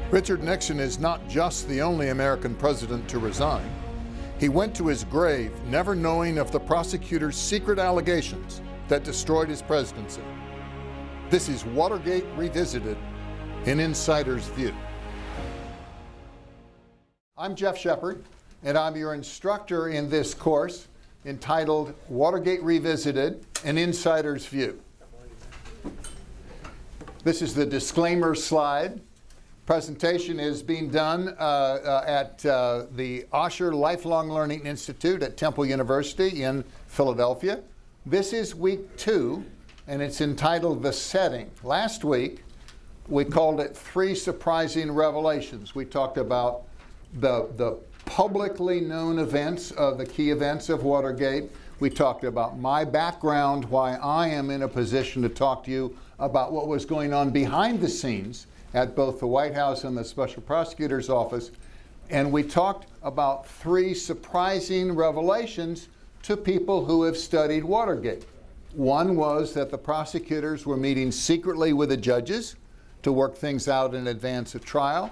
Richard Nixon is not just the only American president to resign. He went to his grave never knowing of the prosecutor's secret allegations that destroyed his presidency. This is Watergate Revisited, an insider's view. I'm Jeff Shepard, and I'm your instructor in this course entitled Watergate Revisited, an insider's view. This is the disclaimer slide. Presentation is being done at the Osher Lifelong Learning Institute at Temple University in Philadelphia. This is week 2, and it's entitled The Setting. Last week, we called it 3 Surprising Revelations. We talked about the publicly known events, the key events of Watergate. We talked about my background, why I am in a position to talk to you about what was going on behind the scenes at both the White House and the Special Prosecutor's Office. And we talked about 3 surprising revelations to people who have studied Watergate. One was that the prosecutors were meeting secretly with the judges to work things out in advance of trial.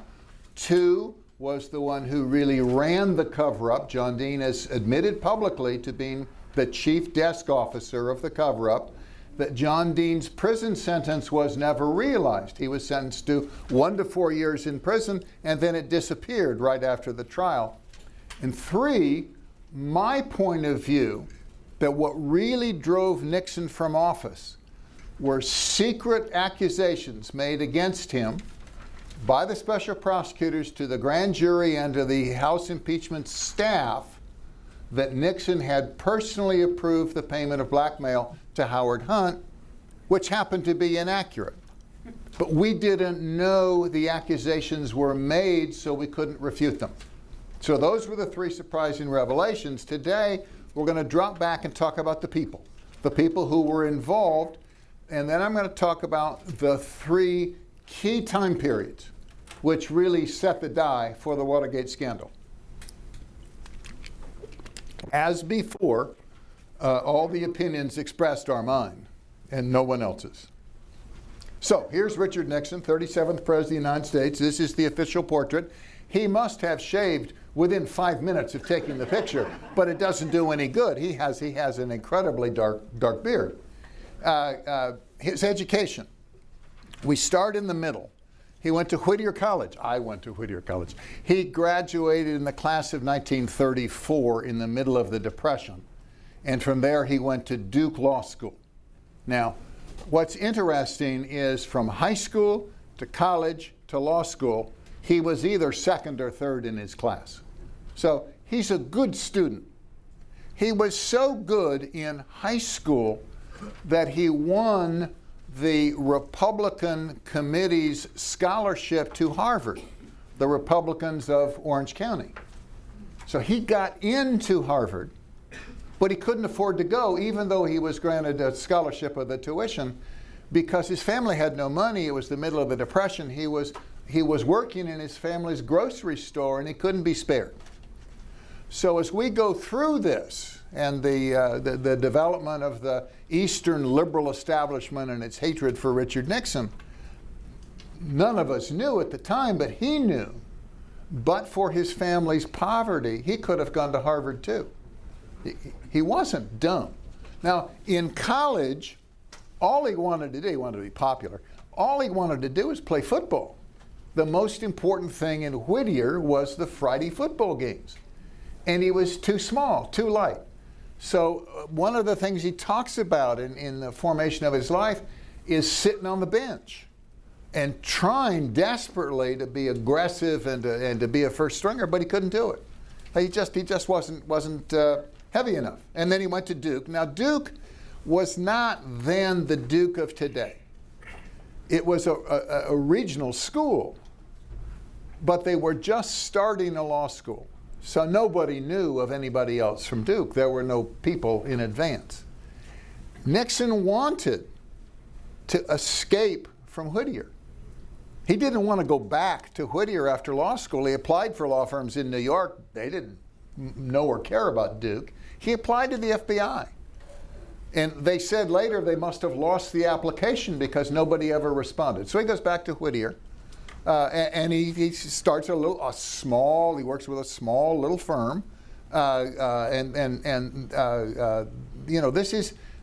2 was the one who really ran the cover-up. John Dean has admitted publicly to being the chief desk officer of the cover-up, that John Dean's prison sentence was never realized. He was sentenced to 1 to 4 years in prison, and then it disappeared right after the trial. And 3, my point of view, that what really drove Nixon from office were secret accusations made against him by the special prosecutors to the grand jury and to the House impeachment staff that Nixon had personally approved the payment of blackmail to Howard Hunt, which happened to be inaccurate. But we didn't know the accusations were made, so we couldn't refute them. So those were the 3 surprising revelations. Today, we're going to drop back and talk about the people who were involved, and then I'm going to talk about the 3 key time periods which really set the die for the Watergate scandal. As before, all the opinions expressed are mine and no one else's. So here's Richard Nixon, 37th President of the United States. This is the official portrait. He must have shaved within 5 minutes of taking the picture, but it doesn't do any good. He has an incredibly dark beard. His education. We start in the middle. He went to Whittier College. I went to Whittier College. He graduated in the class of 1934 in the middle of the Depression. And from there, he went to Duke Law School. Now, what's interesting is from high school to college to law school, he was either 2nd or 3rd in his class. So he's a good student. He was so good in high school that he won the Republican Committee's scholarship to Harvard, the Republicans of Orange County. So he got into Harvard, but he couldn't afford to go, even though he was granted a scholarship of the tuition, because his family had no money. It was the middle of the Depression. He was working in his family's grocery store, and he couldn't be spared. So as we go through this, and the development of the Eastern liberal establishment and its hatred for Richard Nixon, none of us knew at the time, but he knew, but for his family's poverty, he could have gone to Harvard too. He wasn't dumb. Now, in college, all he wanted to do, he wanted to be popular, all he wanted to do was play football. The most important thing in Whittier was the Friday football games. And he was too small, too light. So one of the things he talks about in the formation of his life is sitting on the bench and trying desperately to be aggressive and to be a first stringer, but he couldn't do it. He just wasn't heavy enough. And then he went to Duke. Now, Duke was not then the Duke of today. It was a regional school, but they were just starting a law school. So nobody knew of anybody else from Duke. There were no people in advance. Nixon wanted to escape from Whittier. He didn't want to go back to Whittier after law school. He applied for law firms in New York. They didn't know or care about Duke. He applied to the FBI. And they said later they must have lost the application because nobody ever responded. So he goes back to Whittier. and he starts he works with a small little firm,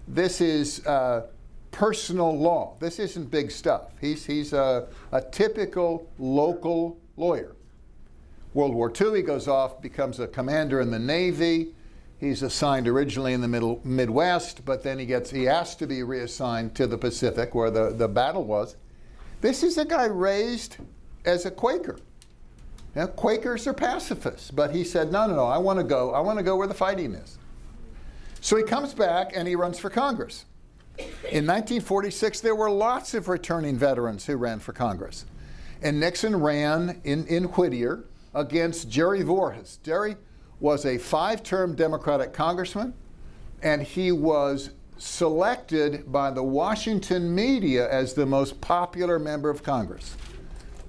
this is personal law. This isn't big stuff. He's a typical local lawyer. World War II, he goes off, becomes a commander in the Navy. He's assigned originally in the Midwest, but then he asked to be reassigned to the Pacific, where the battle was. This is a guy raised as a Quaker. Now, Quakers are pacifists, but he said, no, I want to go where the fighting is. So he comes back and he runs for Congress. In 1946, there were lots of returning veterans who ran for Congress. And Nixon ran in Whittier against Jerry Voorhis. Jerry was a 5-term Democratic congressman, and he was selected by the Washington media as the most popular member of Congress.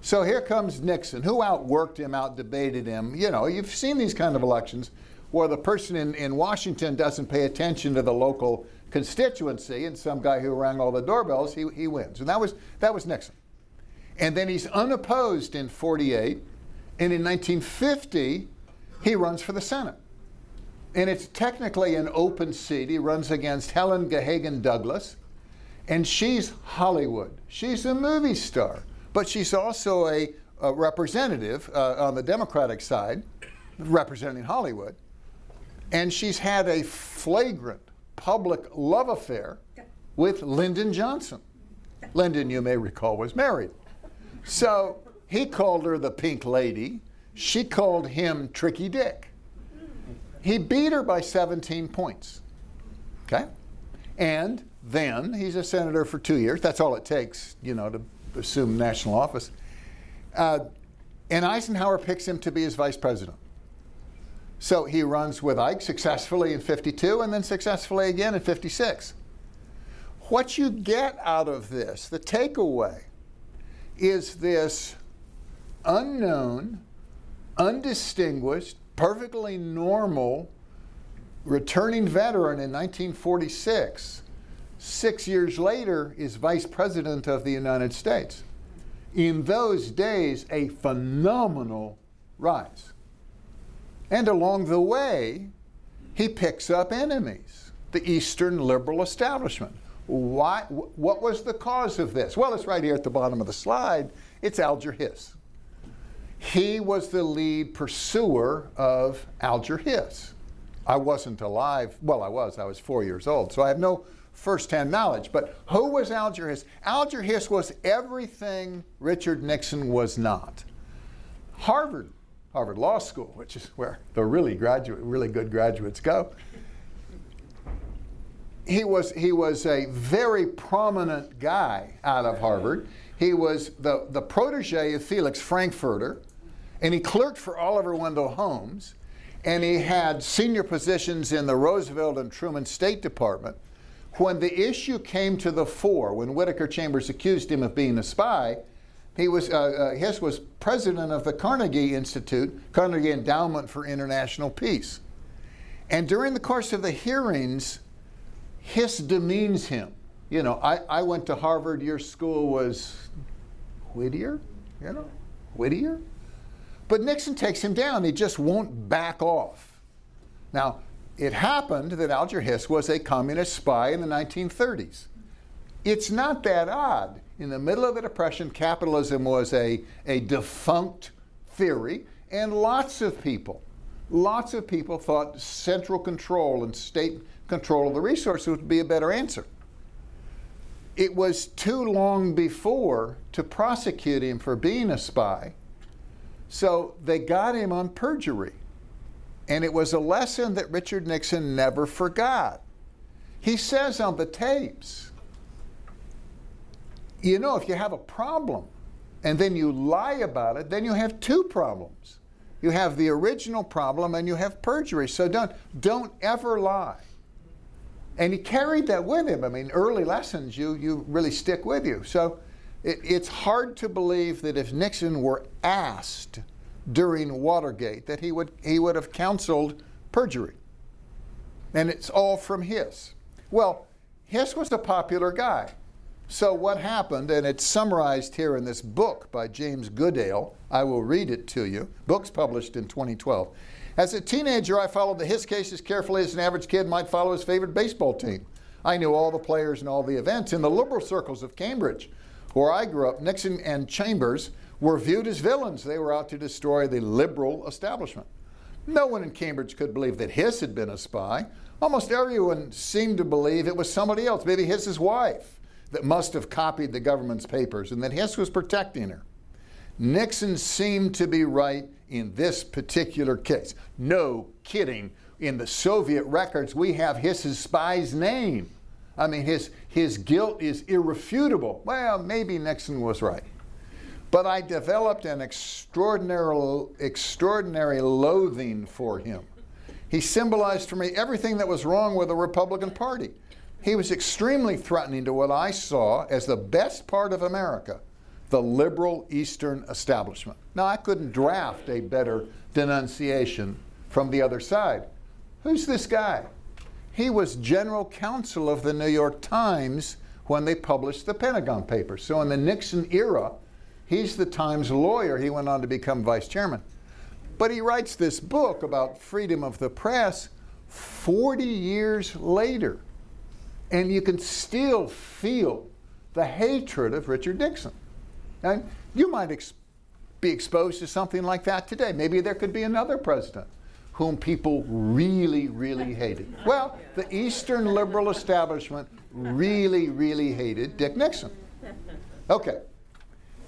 So here comes Nixon, who outworked him, outdebated him. You've seen these kind of elections where the person in Washington doesn't pay attention to the local constituency, and some guy who rang all the doorbells, he wins. And that was Nixon. And then he's unopposed in 48, and in 1950, he runs for the Senate. And it's technically an open seat. He runs against Helen Gahagan Douglas, and she's Hollywood. She's a movie star, but she's also a representative on the Democratic side, representing Hollywood. And she's had a flagrant public love affair with Lyndon Johnson. Lyndon, you may recall, was married. So he called her the Pink Lady. She called him Tricky Dick. He beat her by 17 points. Okay? And then he's a senator for 2 years. That's all it takes, to assume national office. And Eisenhower picks him to be his vice president. So he runs with Ike successfully in 52 and then successfully again in 56. What you get out of this, the takeaway, is this unknown, undistinguished, perfectly normal returning veteran in 1946, 6 years later is vice president of the United States. In those days, a phenomenal rise. And along the way, he picks up enemies, the Eastern liberal establishment. What was the cause of this? Well, it's right here at the bottom of the slide. It's Alger Hiss. He was the lead pursuer of Alger Hiss. I wasn't alive. Well, I was 4 years old, so I have no firsthand knowledge. But who was Alger Hiss? Alger Hiss was everything Richard Nixon was not. Harvard Law School, which is where the really good graduates go. He was a very prominent guy out of Harvard. He was the protege of Felix Frankfurter, and he clerked for Oliver Wendell Holmes, and he had senior positions in the Roosevelt and Truman State Department. When the issue came to the fore, when Whittaker Chambers accused him of being a spy, Hiss was president of the Carnegie Institute, Carnegie Endowment for International Peace. And during the course of the hearings, Hiss demeans him. I went to Harvard, your school was Whittier, Whittier. But Nixon takes him down. He just won't back off. Now, it happened that Alger Hiss was a communist spy in the 1930s. It's not that odd. In the middle of the Depression, capitalism was a defunct theory, and lots of people thought central control and state control of the resources would be a better answer. It was too long before to prosecute him for being a spy, so they got him on perjury. And it was a lesson that Richard Nixon never forgot. He says on the tapes, if you have a problem and then you lie about it, then you have two problems. You have the original problem and you have perjury. So don't ever lie. And he carried that with him. I mean, early lessons you really stick with you. So it's hard to believe that if Nixon were asked during Watergate that he would have counseled perjury. And it's all from Hiss. Well, Hiss was a popular guy. So what happened, and it's summarized here in this book by James Goodale. I will read it to you. Book's published in 2012. As a teenager, I followed the Hiss case as carefully as an average kid might follow his favorite baseball team. I knew all the players and all the events. In the liberal circles of Cambridge, where I grew up, Nixon and Chambers were viewed as villains. They were out to destroy the liberal establishment. No one in Cambridge could believe that Hiss had been a spy. Almost everyone seemed to believe it was somebody else, maybe Hiss's wife, that must have copied the government's papers and that Hiss was protecting her. Nixon seemed to be right in this particular case. No kidding. In the Soviet records, we have Hiss's spy's name. I mean, his guilt is irrefutable. Well, maybe Nixon was right. But I developed an extraordinary loathing for him. He symbolized for me everything that was wrong with the Republican Party. He was extremely threatening to what I saw as the best part of America, the liberal Eastern establishment. Now, I couldn't draft a better denunciation from the other side. Who's this guy? He was general counsel of the New York Times when they published the Pentagon Papers. So in the Nixon era, he's the Times lawyer. He went on to become vice chairman. But he writes this book about freedom of the press 40 years later. And you can still feel the hatred of Richard Nixon. And you might be exposed to something like that today. Maybe there could be another president whom people really, really hated. Well, the Eastern liberal establishment really, really hated Dick Nixon. Okay.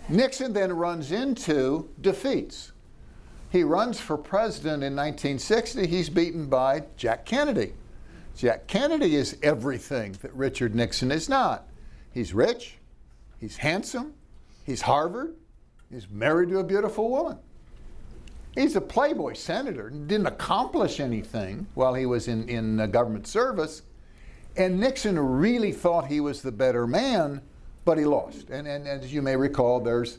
Nixon then runs into defeats. He runs for president in 1960. He's beaten by Jack Kennedy. Jack Kennedy is everything that Richard Nixon is not. He's rich, he's handsome, he's Harvard, he's married to a beautiful woman. He's a playboy senator, didn't accomplish anything while he was in government service. And Nixon really thought he was the better man, but he lost. And as you may recall, there's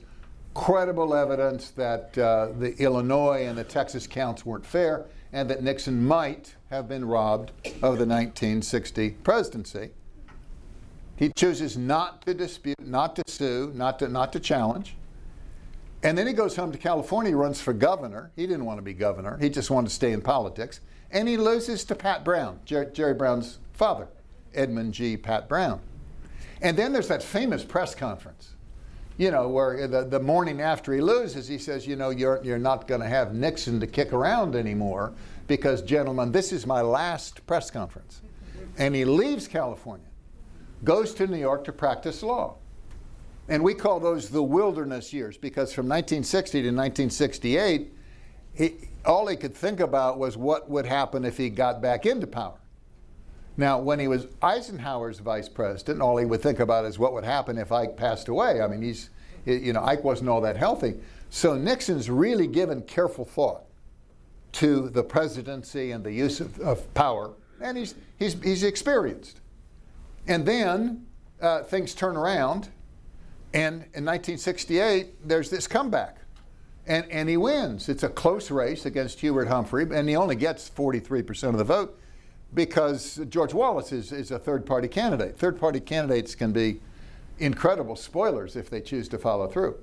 credible evidence that the Illinois and the Texas counts weren't fair, and that Nixon might have been robbed of the 1960 presidency. He chooses not to dispute, not to sue, not to challenge. And then he goes home to California, runs for governor. He didn't want to be governor. He just wanted to stay in politics. And he loses to Pat Brown, Jerry Brown's father, Edmund G. Pat Brown. And then there's that famous press conference, you know, where the morning after he loses, he says, you know, you're not going to have Nixon to kick around anymore because, gentlemen, this is my last press conference. And he leaves California, goes to New York to practice law. And we call those the wilderness years because from 1960 to 1968, all he could think about was what would happen if he got back into power. Now, when he was Eisenhower's vice president, all he would think about is what would happen if Ike passed away. I mean, Ike wasn't all that healthy. So Nixon's really given careful thought to the presidency and the use of power, and he's experienced. And then things turn around, and in 1968, there's this comeback, and he wins. It's a close race against Hubert Humphrey, and he only gets 43% of the vote, because George Wallace is a third-party candidate. Third-party candidates can be incredible spoilers if they choose to follow through.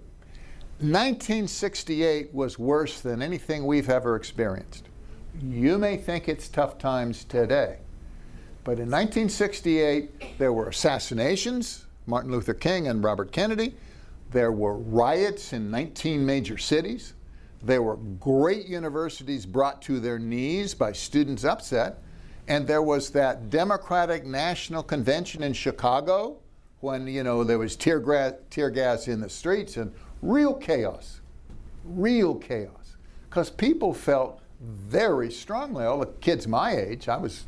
1968 was worse than anything we've ever experienced. You may think it's tough times today, but in 1968, there were assassinations, Martin Luther King and Robert Kennedy. There were riots in 19 major cities. There were great universities brought to their knees by students upset. And there was that Democratic National Convention in Chicago when, you know, there was tear gas in the streets and real chaos, because people felt very strongly. All the kids my age, I was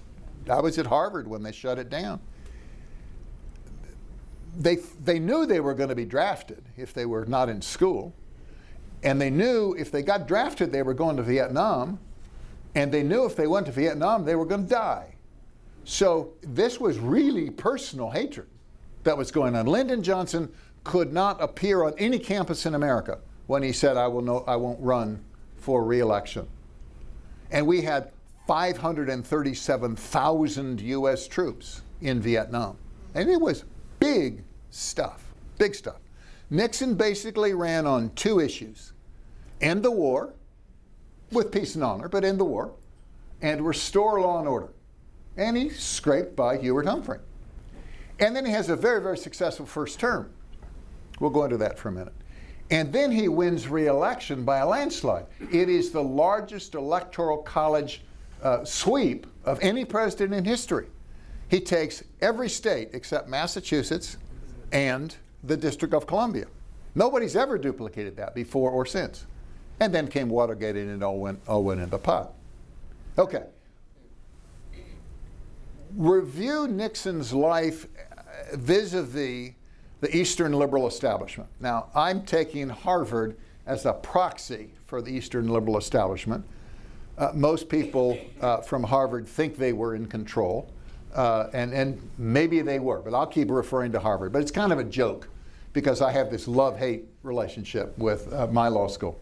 at Harvard when they shut it down. They knew they were going to be drafted if they were not in school, and they knew if they got drafted they were going to Vietnam. And they knew if they went to Vietnam, they were going to die. So this was really personal hatred that was going on. Lyndon Johnson could not appear on any campus in America when he said, I won't run for re-election. And we had 537,000 U.S. troops in Vietnam. And it was big stuff, big stuff. Nixon basically ran on two issues: end the war, with peace and honor, but end the war, and restore law and order. And he scraped by Hubert Humphrey. And then he has a very, very successful first term. We'll go into that for a minute. And then he wins re-election by a landslide. It is the largest electoral college sweep of any president in history. He takes every state except Massachusetts and the District of Columbia. Nobody's ever duplicated that before or since. And then came Watergate and it all went in the pot. Okay. Review Nixon's life vis-a-vis the Eastern liberal establishment. Now, I'm taking Harvard as a proxy for the Eastern liberal establishment. Most people from Harvard think they were in control, and maybe they were, but I'll keep referring to Harvard. But it's kind of a joke because I have this love-hate relationship with my law school.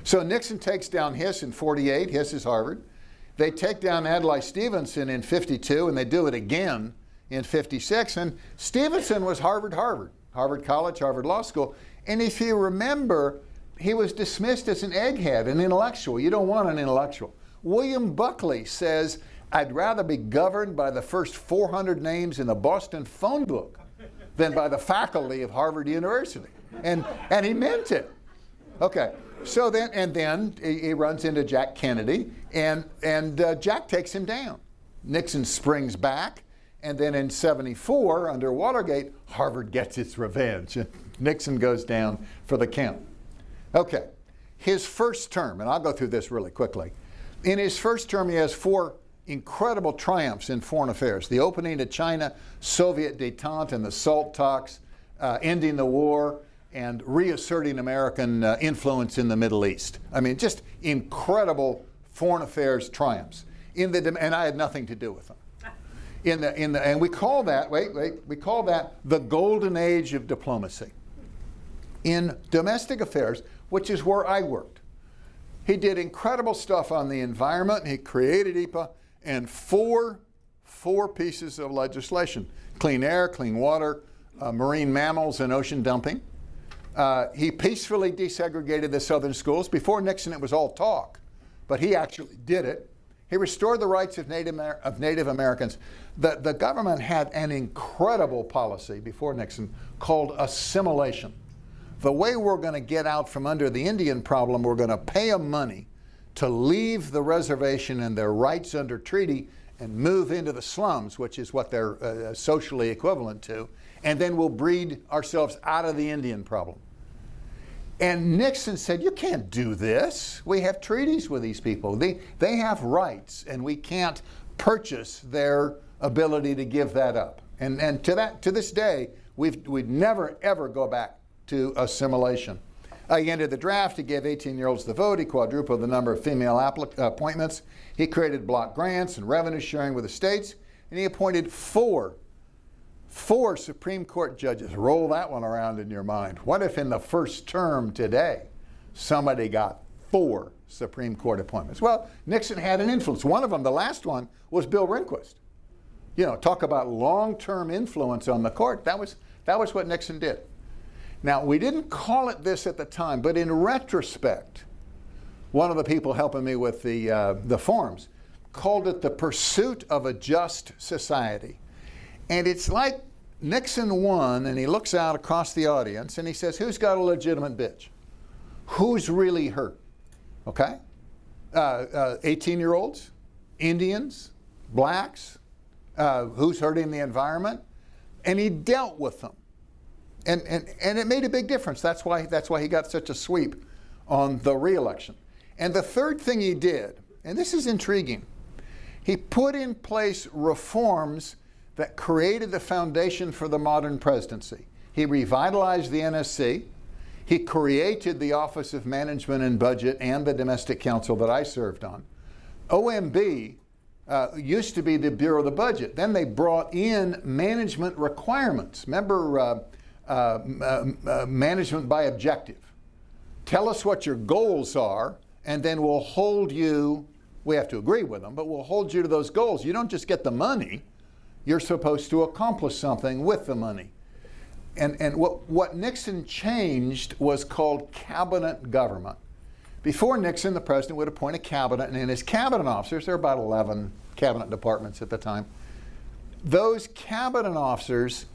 So Nixon takes down Hiss in 48. Hiss is Harvard. They take down Adlai Stevenson in 52, and they do it again in 56. And Stevenson was Harvard College, Harvard Law School. And if you remember, he was dismissed as an egghead, an intellectual. You don't want an intellectual. William Buckley says, I'd rather be governed by the first 400 names in the Boston phone book than by the faculty of Harvard University. And he meant it. Okay. So then he runs into Jack Kennedy, and Jack takes him down. Nixon springs back, and then in 74, under Watergate, Harvard gets its revenge. Nixon goes down for the count. Okay, his first term, and I'll go through this really quickly. In his first term, he has four incredible triumphs in foreign affairs: the opening to China, Soviet détente, and the SALT talks, ending the war, and reasserting American influence in the Middle East. I mean, just incredible foreign affairs triumphs. And I had nothing to do with them. And we call that, we call that the golden age of diplomacy. In domestic affairs, which is where I worked, he did incredible stuff on the environment. He created EPA and four pieces of legislation: clean air, clean water, marine mammals, and ocean dumping. He peacefully desegregated the southern schools. Before Nixon, it was all talk, but he actually did it. He restored the rights of Native Americans. The government had an incredible policy before Nixon called assimilation. The way we're going to get out from under the Indian problem, we're going to pay them money to leave the reservation and their rights under treaty and move into the slums, which is what they're socially equivalent to, and then we'll breed ourselves out of the Indian problem. And Nixon said, you can't do this. We have treaties with these people. They have rights, and we can't purchase their ability to give that up. And to this day, we'd never, ever go back to assimilation. He ended the draft. He gave 18-year-olds the vote. He quadrupled the number of female appointments. He created block grants and revenue sharing with the states. And he appointed four Supreme Court judges. Roll that one around in your mind. What if in the first term today, somebody got 4 Supreme Court appointments? Well, Nixon had an influence. One of them, the last one, was Bill Rehnquist. You know, talk about long-term influence on the court. That was what Nixon did. Now, we didn't call it this at the time, but in retrospect, one of the people helping me with the forms called it the pursuit of a just society. And it's like Nixon won, and he looks out across the audience, and he says, who's got a legitimate bitch? Who's really hurt? Okay? 18-year-olds, Indians, blacks, who's hurting the environment? And he dealt with them. And it made a big difference. That's why he got such a sweep on the re-election. And the third thing he did, and this is intriguing, he put in place reforms that created the foundation for the modern presidency. He revitalized the NSC. He created the Office of Management and Budget and the Domestic Council that I served on. OMB used to be the Bureau of the Budget. Then they brought in management requirements. Remember, management by objective. Tell us what your goals are, and then we'll hold you, we have to agree with them, but we'll hold you to those goals. You don't just get the money. You're supposed to accomplish something with the money. and what Nixon changed was called cabinet government. Before Nixon, the president would appoint a cabinet, and in his cabinet officers, there were about 11 cabinet departments at the time, those cabinet officers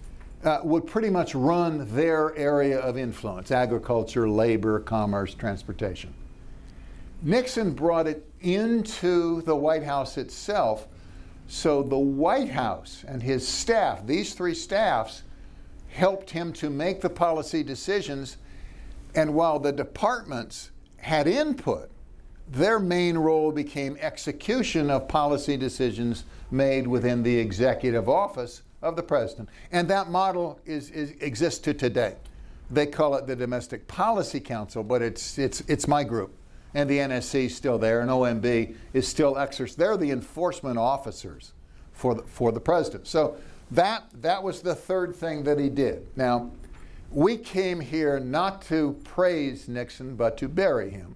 would pretty much run their area of influence: agriculture, labor, commerce, transportation. Nixon brought it into the White House itself, so the White House and his staff, these three staffs, helped him to make the policy decisions, and while the departments had input, their main role became execution of policy decisions made within the executive office of the president. And that model exists to today. They call it the Domestic Policy Council, but it's my group. And the NSC is still there, and OMB is still exercised. They're the enforcement officers for the president. So that was the third thing that he did. Now, we came here not to praise Nixon, but to bury him.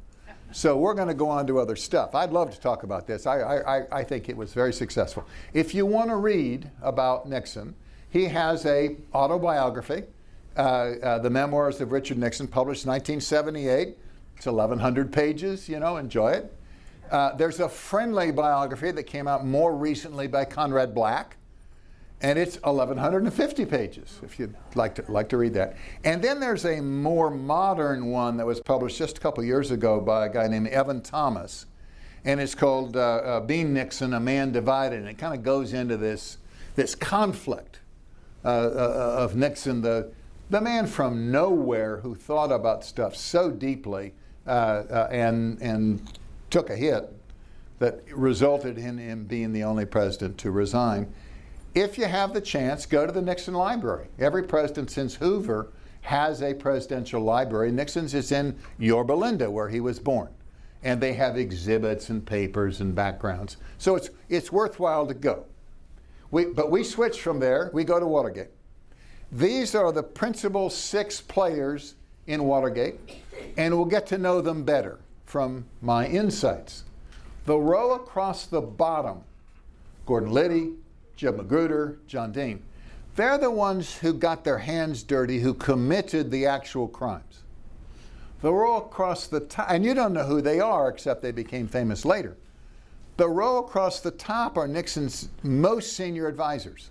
So we're going to go on to other stuff. I'd love to talk about this. I think it was very successful. If you want to read about Nixon, he has a autobiography, The Memoirs of Richard Nixon, published in 1978. It's 1,100 pages, enjoy it. There's a friendly biography that came out more recently by Conrad Black, and it's 1,150 pages, if you'd like to read that. And then there's a more modern one that was published just a couple years ago by a guy named Evan Thomas, and it's called Being Nixon, A Man Divided, and it kind of goes into this conflict of Nixon, the man from nowhere who thought about stuff so deeply and took a hit that resulted in him being the only president to resign. If you have the chance, go to the Nixon Library. Every president since Hoover has a presidential library. Nixon's is in Yorba Linda, where he was born. And they have exhibits and papers and backgrounds. So it's worthwhile to go. But we switch from there. We go to Watergate. These are the principal 6 players in Watergate, and we'll get to know them better from my insights. The row across the bottom, Gordon Liddy, Jeb Magruder, John Dean, they're the ones who got their hands dirty, who committed the actual crimes. The row across the top, and you don't know who they are except they became famous later. The row across the top are Nixon's most senior advisors.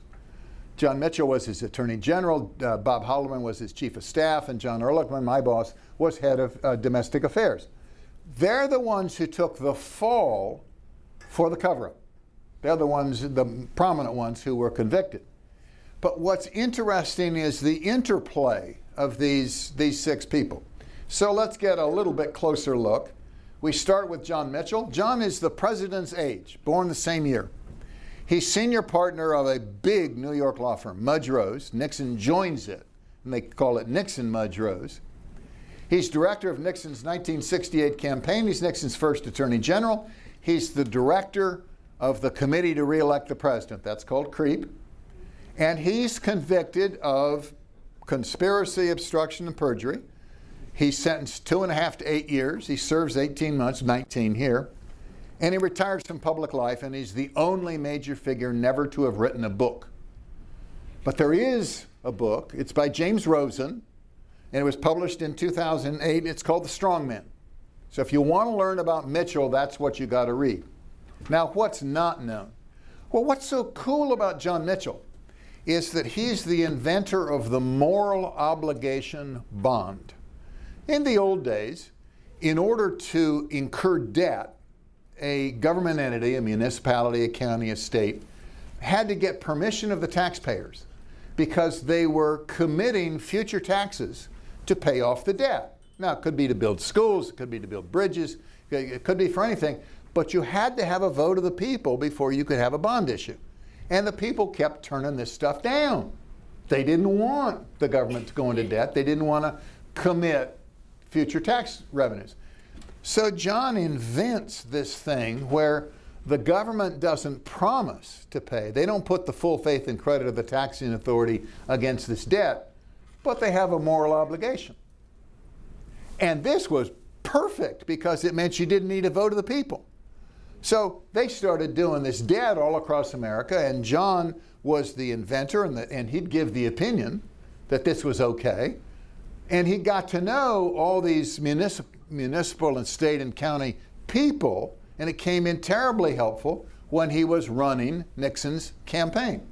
John Mitchell was his attorney general, Bob Haldeman was his chief of staff, and John Ehrlichman, my boss, was head of domestic affairs. They're the ones who took the fall for the cover-up. They're the ones, the prominent ones who were convicted. But what's interesting is the interplay of these 6 people. So let's get a little bit closer look. We start with John Mitchell. John is the president's age, born the same year. He's senior partner of a big New York law firm, Mudge Rose. Nixon joins it, and they call it Nixon Mudge Rose. He's director of Nixon's 1968 campaign. He's Nixon's first attorney general. He's the director of the committee to re-elect the president. That's called CREEP. And he's convicted of conspiracy, obstruction, and perjury. He's sentenced 2.5 to 8 years. He serves 18 months, 19 here. And he retires from public life, and he's the only major figure never to have written a book. But there is a book. It's by James Rosen, and it was published in 2008. It's called The Strongmen. So if you want to learn about Mitchell, that's what you got to read. Now, what's not known? Well, what's so cool about John Mitchell is that he's the inventor of the moral obligation bond. In the old days, in order to incur debt, a government entity, a municipality, a county, a state, had to get permission of the taxpayers because they were committing future taxes to pay off the debt. Now, it could be to build schools, it could be to build bridges, it could be for anything, but you had to have a vote of the people before you could have a bond issue. And the people kept turning this stuff down. They didn't want the government to go into debt. They didn't want to commit future tax revenues. So John invents this thing where the government doesn't promise to pay. They don't put the full faith and credit of the taxing authority against this debt, but they have a moral obligation. And this was perfect because it meant you didn't need a vote of the people. So they started doing this debt all across America, and John was the inventor, and he'd give the opinion that this was okay. And he got to know all these municipal and state and county people, and it came in terribly helpful when he was running Nixon's campaign.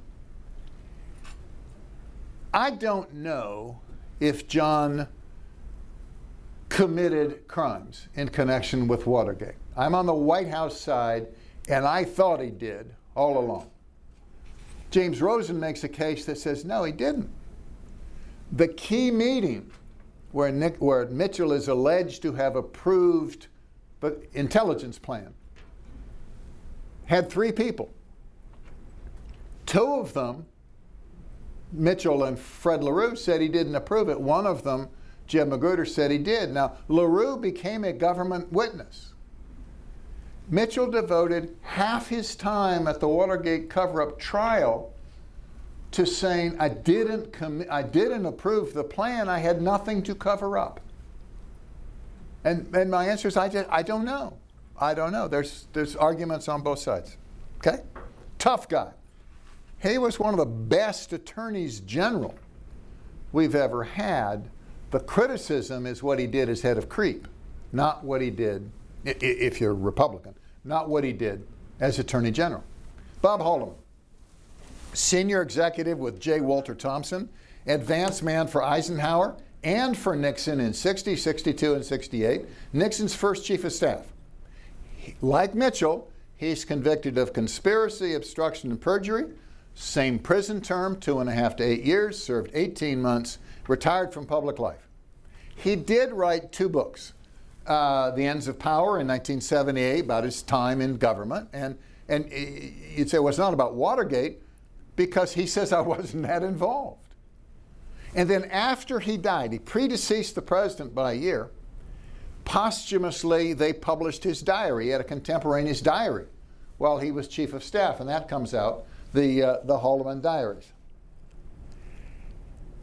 I don't know if John committed crimes in connection with Watergate. I'm on the White House side, and I thought he did all along. James Rosen makes a case that says, no, he didn't. The key meeting where Mitchell is alleged to have approved the intelligence plan had 3 people. 2 of them, Mitchell and Fred LaRue, said he didn't approve it. One of them, Jim Magruder, said he did. Now, LaRue became a government witness. Mitchell devoted half his time at the Watergate cover-up trial to saying, I didn't approve the plan. I had nothing to cover up. And my answer is, I don't know. I don't know. There's arguments on both sides. Okay? Tough guy. He was one of the best attorneys general we've ever had. The criticism is what he did as head of CREEP, not what he did, if you're Republican, not what he did as Attorney General. Bob Haldeman, senior executive with J. Walter Thompson, advance man for Eisenhower and for Nixon in 60, 62, and 68, Nixon's first chief of staff. Like Mitchell, he's convicted of conspiracy, obstruction, and perjury. Same prison term, 2.5 to 8 years, served 18 months, retired from public life. He did write 2 books. The Ends of Power in 1978, about his time in government. And you'd say, well, it's not about Watergate, because he says I wasn't that involved. And then after he died, he predeceased the president by a year. Posthumously, they published his diary. He had a contemporaneous diary while he was chief of staff, and that comes out, the Haldeman diaries.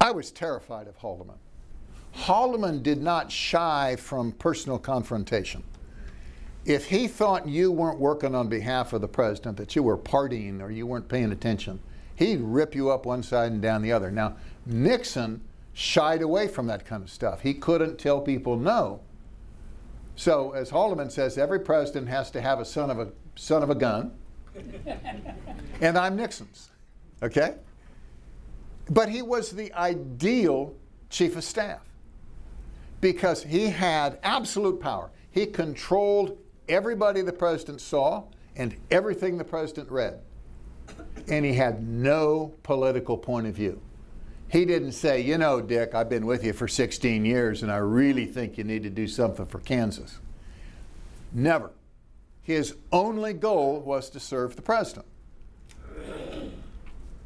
I was terrified of Haldeman. Haldeman did not shy from personal confrontation. If he thought you weren't working on behalf of the president, that you were partying or you weren't paying attention, he'd rip you up one side and down the other. Now, Nixon shied away from that kind of stuff. He couldn't tell people no. So, as Haldeman says, every president has to have a son of a gun, and I'm Nixon's. Okay? But he was the ideal chief of staff because he had absolute power. He controlled everybody the president saw and everything the president read. And he had no political point of view. He didn't say, you know, Dick, I've been with you for 16 years and I really think you need to do something for Kansas. Never. His only goal was to serve the president.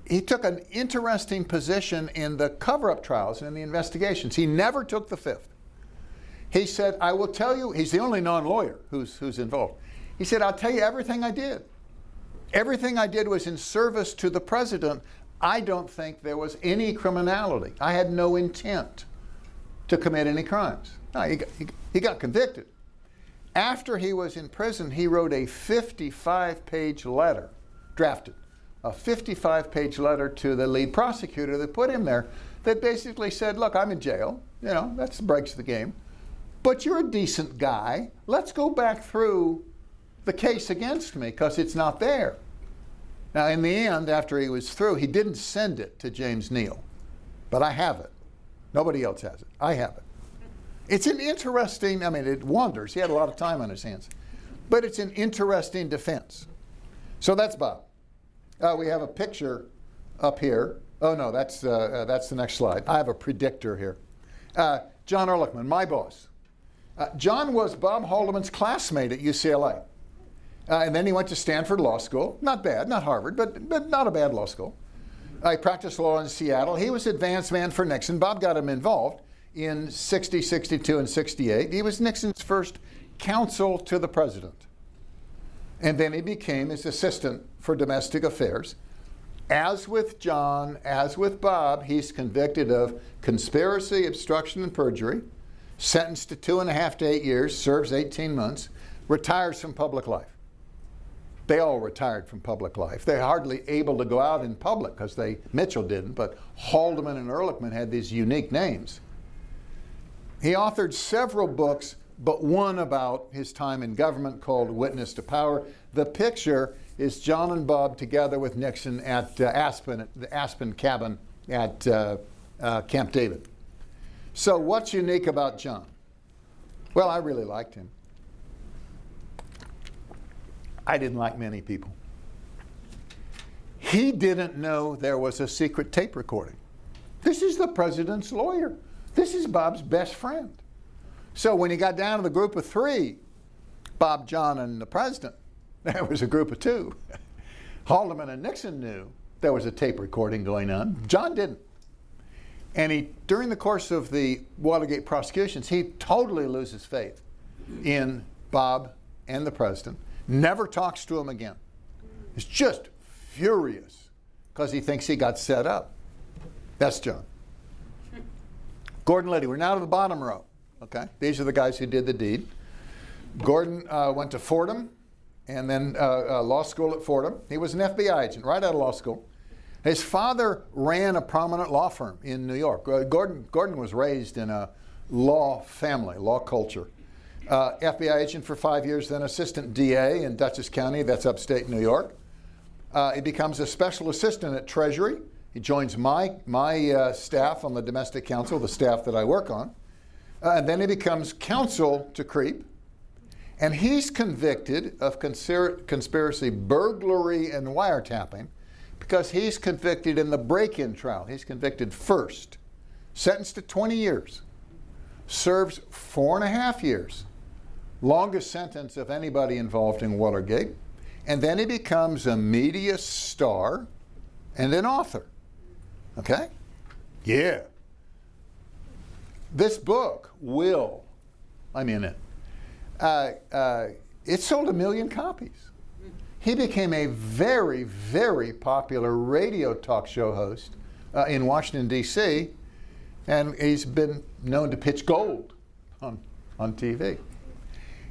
He took an interesting position in the cover-up trials and in the investigations. He never took the fifth. He said, I will tell you, he's the only non-lawyer who's involved. He said, I'll tell you everything I did. Everything I did was in service to the president. I don't think there was any criminality. I had no intent to commit any crimes. No, he got convicted. After he was in prison, he wrote a 55-page letter, drafted, a 55-page letter to the lead prosecutor that put him there that basically said, look, I'm in jail. You know, that breaks the game. But you're a decent guy. Let's go back through the case against me because it's not there. Now, in the end, after he was through, he didn't send it to James Neal. But I have it. Nobody else has it. I have it. It's an interesting, I mean, it wanders. He had a lot of time on his hands. But it's an interesting defense. So that's Bob. We have a picture up here. Oh, no, that's the next slide. I have a predictor here. John Ehrlichman, my boss. John was Bob Haldeman's classmate at UCLA. And then he went to Stanford Law School. Not bad, not Harvard, but not a bad law school. He practiced law in Seattle. He was advance man for Nixon. Bob got him involved in 60, 62, and 68. He was Nixon's first counsel to the president. And then he became his assistant for domestic affairs. As with John, as with Bob, he's convicted of conspiracy, obstruction, and perjury, sentenced to 2.5 to 8 years, serves 18 months, retires from public life. They all retired from public life. They're hardly able to go out in public because Mitchell didn't, but Haldeman and Ehrlichman had these unique names. He authored several books, but one about his time in government called Witness to Power. The picture is John and Bob together with Nixon at the Aspen cabin at Camp David. So what's unique about John? Well, I really liked him. I didn't like many people. He didn't know there was a secret tape recording. This is the president's lawyer. This is Bob's best friend. So when he got down to the group of three, Bob, John, and the president, there was a group of two. Haldeman and Nixon knew there was a tape recording going on. John didn't. And during the course of the Watergate prosecutions, he totally loses faith in Bob and the president. Never talks to him again. He's just furious because he thinks he got set up. That's John. Gordon Liddy, we're now to the bottom row. Okay, these are the guys who did the deed. Gordon went to Fordham and then law school at Fordham. He was an FBI agent right out of law school. His father ran a prominent law firm in New York. Gordon was raised in a law family, law culture. FBI agent for 5 years, then assistant DA in Dutchess County, that's upstate New York. He becomes a special assistant at Treasury. He joins my staff on the domestic council, the staff that I work on. And then he becomes counsel to Creep. And he's convicted of conspiracy, burglary, and wiretapping because he's convicted in the break-in trial. He's convicted first, sentenced to 20 years, serves 4.5 years. Longest sentence of anybody involved in Watergate. And then he becomes a media star and an author. Okay? Yeah. This book I'm in it. It sold 1 million copies. He became a very, very popular radio talk show host in Washington, D.C., and he's been known to pitch gold on TV.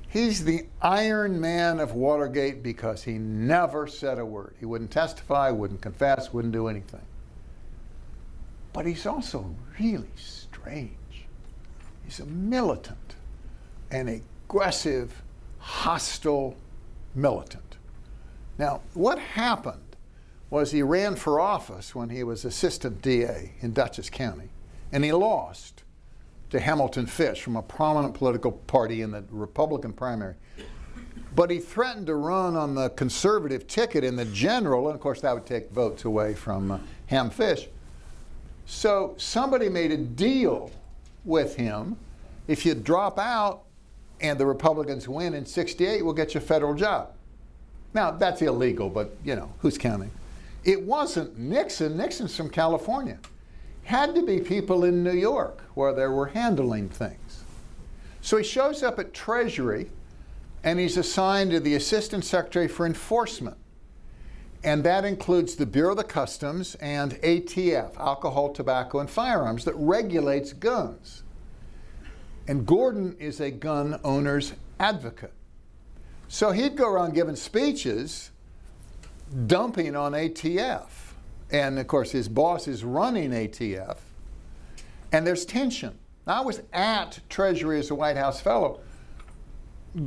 He's the Iron Man of Watergate because he never said a word. He wouldn't testify, wouldn't confess, wouldn't do anything. But he's also really strange. He's a militant, an aggressive, hostile militant. Now, what happened was he ran for office when he was assistant DA in Dutchess County, and he lost to Hamilton Fish from a prominent political party in the Republican primary. But he threatened to run on the conservative ticket in the general, and of course that would take votes away from Ham Fish. So somebody made a deal with him. If you drop out and the Republicans win in '68, we'll get you a federal job. Now, that's illegal, but, who's counting? It wasn't Nixon. Nixon's from California. Had to be people in New York where they were handling things. So he shows up at Treasury, and he's assigned to the Assistant Secretary for Enforcement. And that includes the Bureau of the Customs and ATF, Alcohol, Tobacco, and Firearms, that regulates guns. And Gordon is a gun owner's advocate. So he'd go around giving speeches, dumping on ATF. And of course, his boss is running ATF. And there's tension. Now, I was at Treasury as a White House fellow.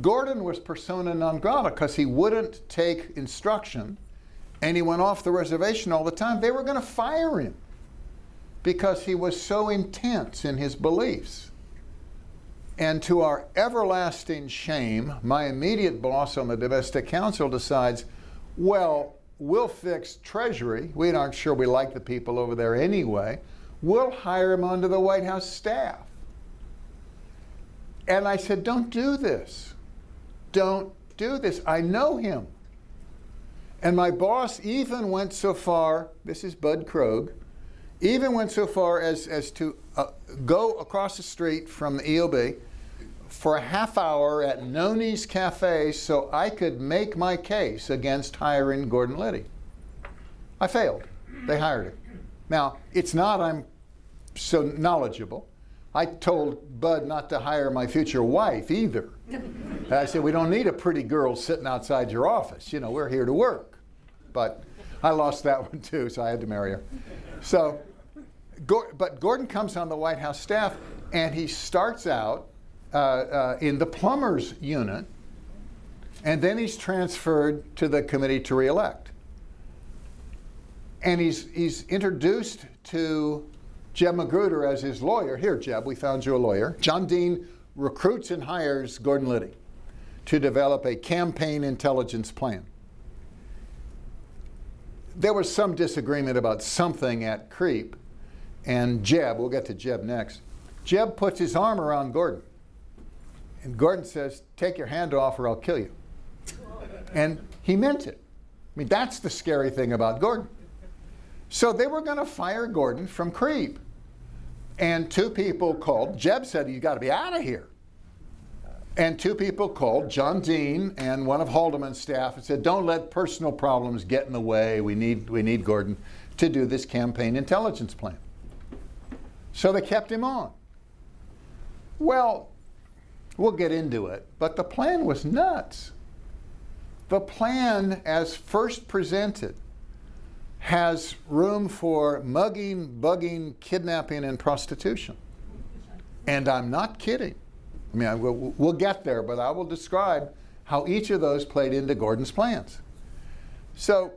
Gordon was persona non grata because he wouldn't take instruction, and he went off the reservation all the time. They were going to fire him because he was so intense in his beliefs. And to our everlasting shame, my immediate boss on the domestic council decides, well, we'll fix Treasury. We aren't sure we like the people over there anyway. We'll hire him onto the White House staff. And I said, don't do this. Don't do this. I know him. And my boss even went so far, this is Bud Krogh, even went so far as to go across the street from the EOB for a half hour at Noni's Cafe so I could make my case against hiring Gordon Liddy. I failed. They hired him. Now, it's not I'm so knowledgeable. I told Bud not to hire my future wife either. I said, we don't need a pretty girl sitting outside your office. You know, we're here to work. But I lost that one too, so I had to marry her. So, but Gordon comes on the White House staff, and he starts out in the plumbers unit, and then he's transferred to the committee to re-elect. And he's introduced to Jeb Magruder as his lawyer. Here, Jeb, we found you a lawyer. John Dean recruits and hires Gordon Liddy to develop a campaign intelligence plan. There was some disagreement about something at CREEP, and Jeb, we'll get to Jeb next, Jeb puts his arm around Gordon. And Gordon says, take your hand off or I'll kill you. And he meant it. I mean, that's the scary thing about Gordon. So they were going to fire Gordon from CREEP. And two people called. Jeb said, you've got to be out of here. And two people called, John Dean and one of Haldeman's staff, and said, don't let personal problems get in the way. We need Gordon to do this campaign intelligence plan. So they kept him on. Well, we'll get into it, but the plan was nuts. The plan, as first presented, has room for mugging, bugging, kidnapping, and prostitution. And I'm not kidding. I mean, we'll get there, but I will describe how each of those played into Gordon's plans. So,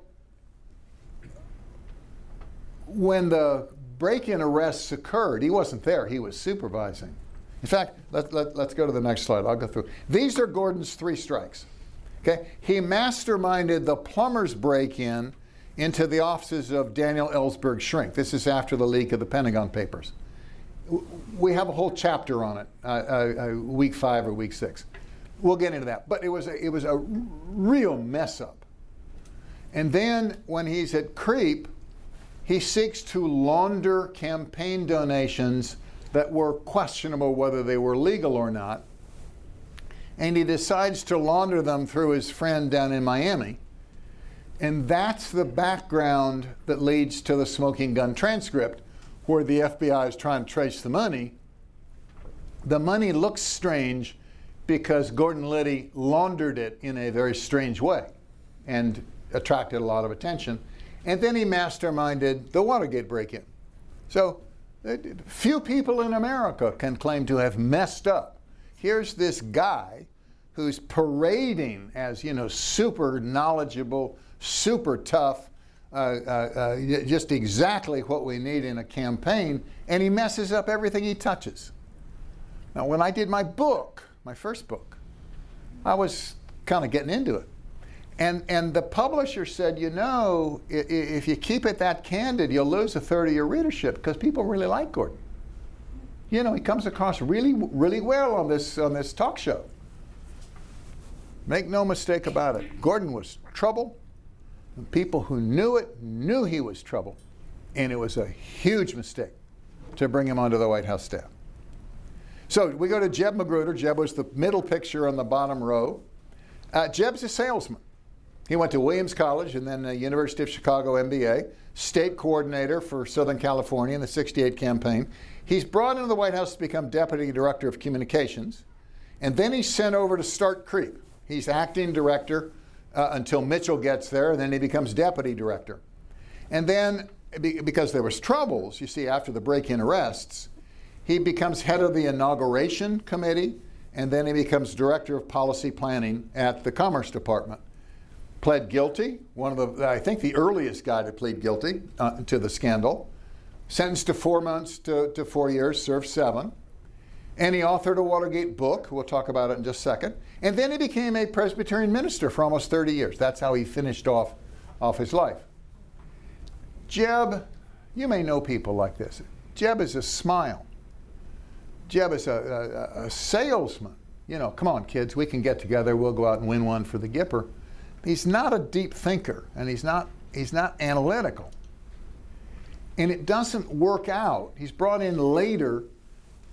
when the break-in arrests occurred, he wasn't there, he was supervising. In fact, let's go to the next slide. I'll go through. These are Gordon's 3 strikes. Okay? He masterminded the plumbers break-in into the offices of Daniel Ellsberg Shrink. This is after the leak of the Pentagon Papers. We have a whole chapter on it, week 5 or week 6. We'll get into that. But it was a real mess up. And then when he's at CREEP, he seeks to launder campaign donations that were questionable whether they were legal or not. And he decides to launder them through his friend down in Miami. And that's the background that leads to the smoking gun transcript, where the FBI is trying to trace the money. The money looks strange because Gordon Liddy laundered it in a very strange way and attracted a lot of attention. And then he masterminded the Watergate break-in. So few people in America can claim to have messed up. Here's this guy who's parading as, you know, super knowledgeable, super tough, just exactly what we need in a campaign, and he messes up everything he touches. Now, when I did my book, my first book, I was kind of getting into it. And the publisher said, you know, if you keep it that candid, you'll lose a third of your readership because people really like Gordon. You know, he comes across really, really well on this talk show. Make no mistake about it. Gordon was trouble. And people who knew it knew he was trouble. And it was a huge mistake to bring him onto the White House staff. So we go to Jeb Magruder. Jeb was the middle picture on the bottom row. Jeb's a salesman. He went to Williams College and then the University of Chicago MBA, state coordinator for Southern California in the '68 campaign. He's brought into the White House to become deputy director of communications, and then he's sent over to start CREEP. He's acting director until Mitchell gets there, and then he becomes deputy director. And then, because there was troubles, you see, after the break-in arrests, he becomes head of the inauguration committee, and then he becomes director of policy planning at the Commerce Department. Pled guilty, one of the, I think the earliest guy to plead guilty to the scandal. Sentenced to 4 months to 4 years, served 7. And he authored a Watergate book. We'll talk about it in just a second. And then he became a Presbyterian minister for almost 30 years. That's how he finished off his life. Jeb, you may know people like this. Jeb is a smile. Jeb is a salesman. You know, come on, kids, we can get together. We'll go out and win one for the Gipper. He's not a deep thinker, and he's not analytical. And it doesn't work out. He's brought in later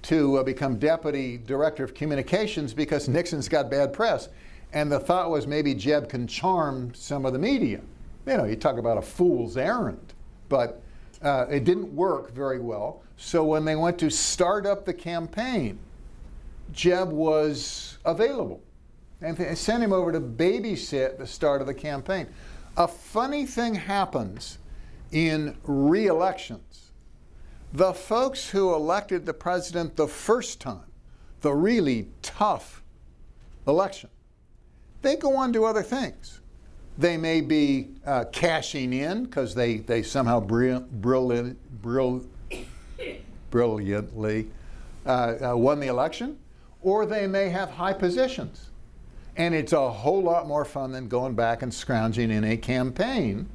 to become deputy director of communications because Nixon's got bad press. And the thought was maybe Jeb can charm some of the media. You know, you talk about a fool's errand. But it didn't work very well. So when they went to start up the campaign, Jeb was available. and they sent him over to babysit the start of the campaign. A funny thing happens in re-elections. The folks who elected the president the first time, the really tough election, they go on to other things. They may be cashing in because they somehow brilliantly won the election, or they may have high positions. And it's a whole lot more fun than going back and scrounging in a campaign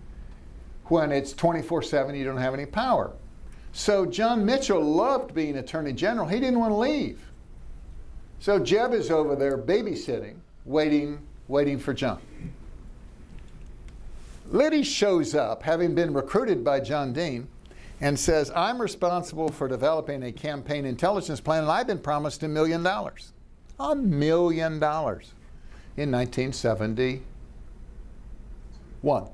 when it's 24/7, you don't have any power. So John Mitchell loved being Attorney General. He didn't want to leave. So Jeb is over there babysitting, waiting for John. Liddy shows up, having been recruited by John Dean, and says, I'm responsible for developing a campaign intelligence plan, and I've been promised $1 million. $1 million in 1971.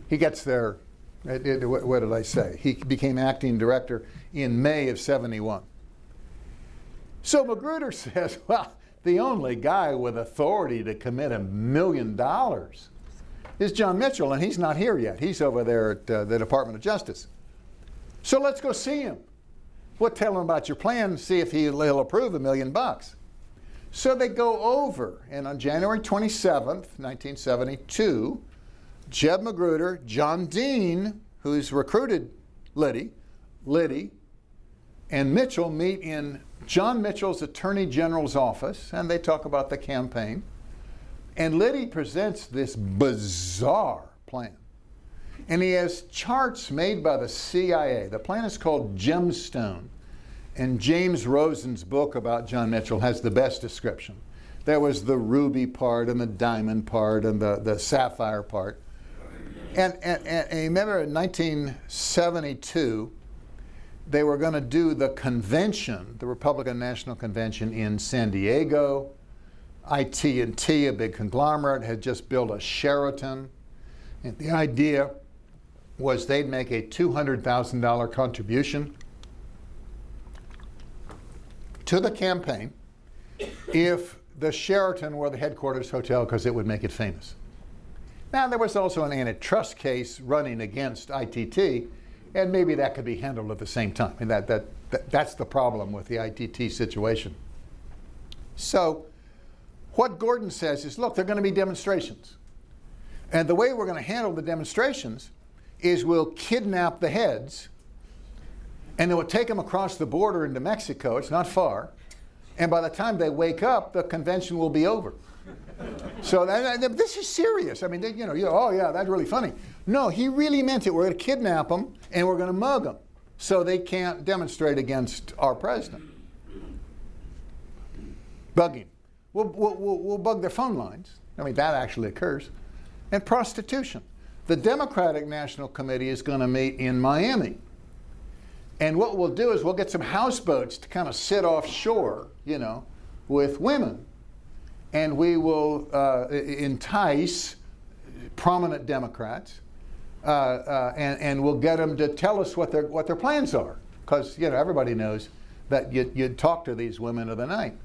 He gets there, what did I say? He became acting director in May of 71. So Magruder says, well, the only guy with authority to commit $1 million is John Mitchell, and he's not here yet. He's over there at the Department of Justice. So let's go see him. We'll tell him about your plan and see if he'll approve $1 million. So they go over, and on January 27th, 1972, Jeb Magruder, John Dean, who's recruited Liddy, and Mitchell meet in John Mitchell's Attorney General's office, and they talk about the campaign. And Liddy presents this bizarre plan. And he has charts made by the CIA. The plan is called Gemstone. And James Rosen's book about John Mitchell has the best description. There was the ruby part and the diamond part and the sapphire part. And remember in 1972, they were going to do the convention, the Republican National Convention in San Diego. IT&T, a big conglomerate, had just built a Sheraton. And the idea was they'd make a $200,000 contribution to the campaign if the Sheraton were the headquarters hotel, because it would make it famous. Now, there was also an antitrust case running against ITT, and maybe that could be handled at the same time. And that's the problem with the ITT situation. So what Gordon says is, look, there are going to be demonstrations. And the way we're going to handle the demonstrations is we'll kidnap the heads, and then we'll take them across the border into Mexico. It's not far. And by the time they wake up, the convention will be over. So this is serious. I mean, oh yeah, that's really funny. No, he really meant it. We're going to kidnap them, and we're going to mug them so they can't demonstrate against our president. Bugging. We'll bug their phone lines. I mean, that actually occurs. And prostitution. The Democratic National Committee is going to meet in Miami. And what we'll do is we'll get some houseboats to kind of sit offshore, with women. And we will entice prominent Democrats, and we'll get them to tell us what their plans are. Because, everybody knows that you talk to these women of the night.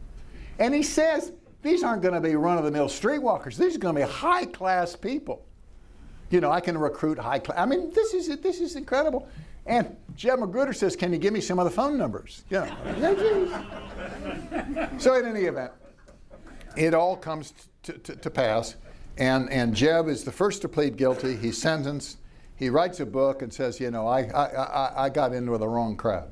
And he says, these aren't going to be run-of-the-mill streetwalkers. These are going to be high-class people. I can recruit high-class. I mean, this is incredible. And Jeb Magruder says, can you give me some of the phone numbers? So in any event, it all comes to pass. And Jeb is the first to plead guilty. He's sentenced. He writes a book and says, I got in with the wrong crowd.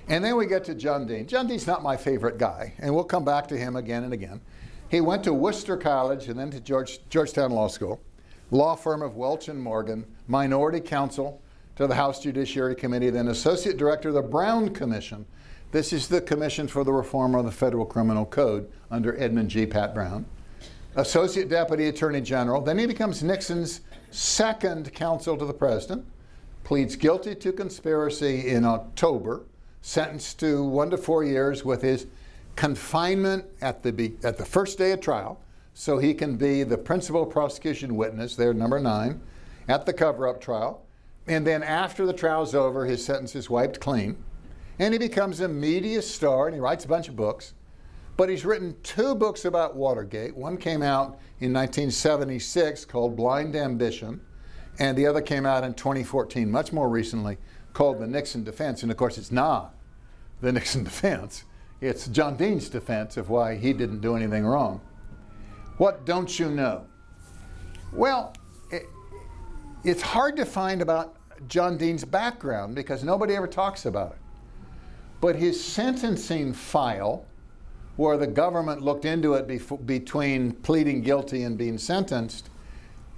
And then we get to John Dean. John Dean's not my favorite guy, and we'll come back to him again and again. He went to Worcester College and then to Georgetown Law School, law firm of Welch and Morgan, minority counsel to the House Judiciary Committee, then associate director of the Brown Commission. This is the Commission for the Reform of the Federal Criminal Code under Edmund G. Pat Brown. Associate Deputy Attorney General. Then he becomes Nixon's second counsel to the president, pleads guilty to conspiracy in October, sentenced to 1 to 4 years with his confinement at the first day of trial, so he can be the principal prosecution witness, there, number 9, at the cover-up trial. And then after the trial's over, his sentence is wiped clean. And he becomes a media star, and he writes a bunch of books. But he's written 2 books about Watergate. One came out in 1976 called Blind Ambition, and the other came out in 2014, much more recently, called The Nixon Defense. And of course, it's not the Nixon defense. It's John Dean's defense of why he didn't do anything wrong. What don't you know? Well, it's hard to find about John Dean's background because nobody ever talks about it. But his sentencing file, where the government looked into it between pleading guilty and being sentenced,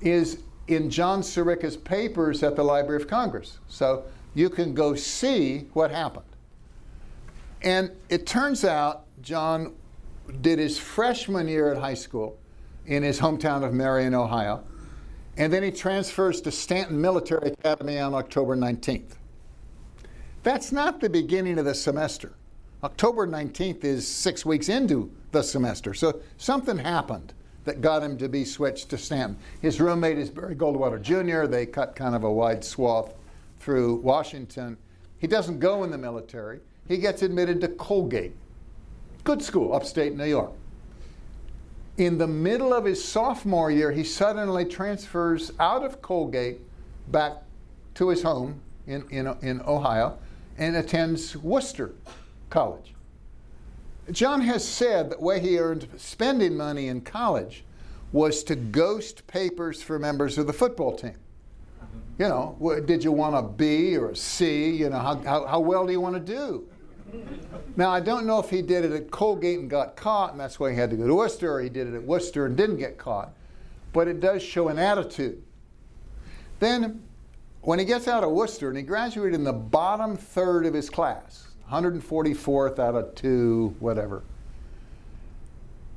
is in John Sirica's papers at the Library of Congress. So you can go see what happened. And it turns out John did his freshman year at high school in his hometown of Marion, Ohio, and then he transfers to Stanton Military Academy on October 19th. That's not the beginning of the semester. October 19th is 6 weeks into the semester, so something happened that got him to be switched to Stanton. His roommate is Barry Goldwater Jr. They cut kind of a wide swath through Washington. He doesn't go in the military. He gets admitted to Colgate, good school, upstate New York. In the middle of his sophomore year, he suddenly transfers out of Colgate back to his home in Ohio and attends Worcester College. John has said that the way he earned spending money in college was to ghost papers for members of the football team. You know, did you want a B or a C? You know, how well do you want to do? Now, I don't know if he did it at Colgate and got caught, and that's why he had to go to Worcester, or he did it at Worcester and didn't get caught. But it does show an attitude. Then, when he gets out of Worcester, and he graduated in the bottom third of his class, 144th out of 2, whatever.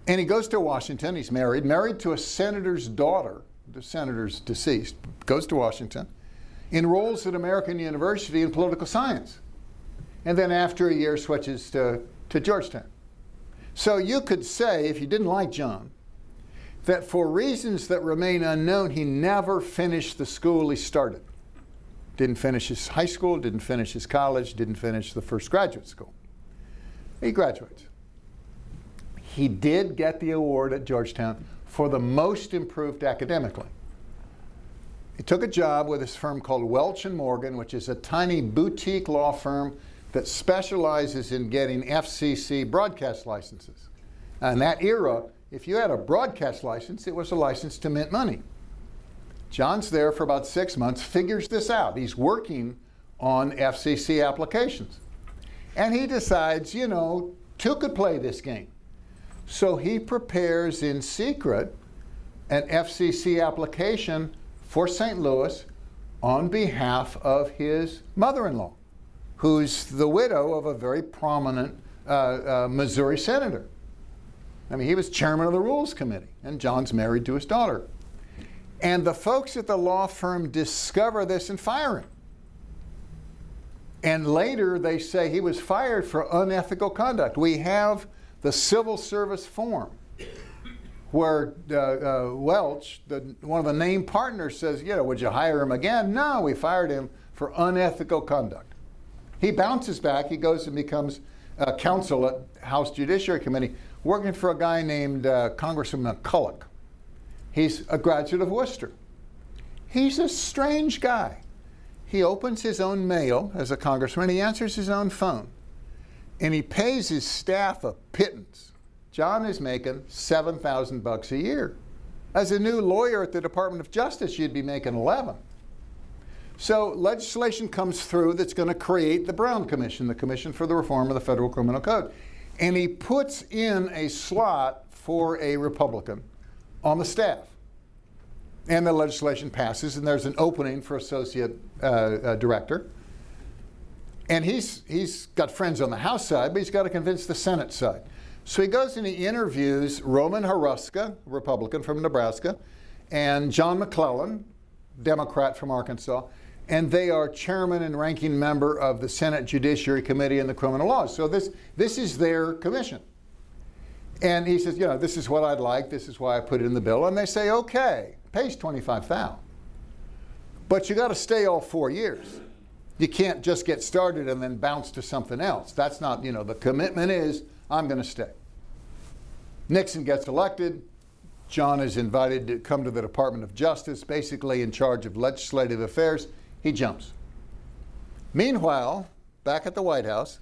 And he goes to Washington. He's married to a senator's daughter. The senator's deceased. Goes to Washington. Enrolls at American University in political science. And then after a year switches to Georgetown. So you could say, if you didn't like John, that for reasons that remain unknown, he never finished the school he started. Didn't finish his high school, didn't finish his college, didn't finish the first graduate school. He graduates. He did get the award at Georgetown for the most improved academically. He took a job with this firm called Welch and Morgan, which is a tiny boutique law firm that specializes in getting FCC broadcast licenses. In that era, if you had a broadcast license, it was a license to mint money. John's there for about 6 months, figures this out. He's working on FCC applications. And he decides, you know, 2 could play this game. So he prepares in secret an FCC application for St. Louis on behalf of his mother-in-law, who's the widow of a very prominent Missouri senator. I mean, he was chairman of the Rules Committee, and John's married to his daughter. And the folks at the law firm discover this and fire him. And later they say he was fired for unethical conduct. We have the civil service form where Welch, one of the named partners, says, you know, would you hire him again? No, we fired him for unethical conduct. He bounces back. He goes and becomes counsel at House Judiciary Committee, working for a guy named Congressman McCulloch. He's a graduate of Worcester. He's a strange guy. He opens his own mail as a congressman. He answers his own phone. And he pays his staff a pittance. John is making $7,000 a year. As a new lawyer at the Department of Justice, you'd be making 11. So legislation comes through that's going to create the Brown Commission, the Commission for the Reform of the Federal Criminal Code. And he puts in a slot for a Republican on the staff. And the legislation passes, and there's an opening for associate director. And he's got friends on the House side, but he's got to convince the Senate side. So he goes and he interviews Roman Haruska, Republican from Nebraska, and John McClellan, Democrat from Arkansas, and they are chairman and ranking member of the Senate Judiciary Committee and the Criminal Laws. So this is their commission. And he says, you know, this is what I'd like, this is why I put it in the bill. And they say, okay, pays $25,000. But you got to stay all 4 years. You can't just get started and then bounce to something else. That's not, you know, the commitment is, I'm going to stay. Nixon gets elected. John is invited to come to the Department of Justice, basically in charge of legislative affairs. He jumps. Meanwhile, back at the White House,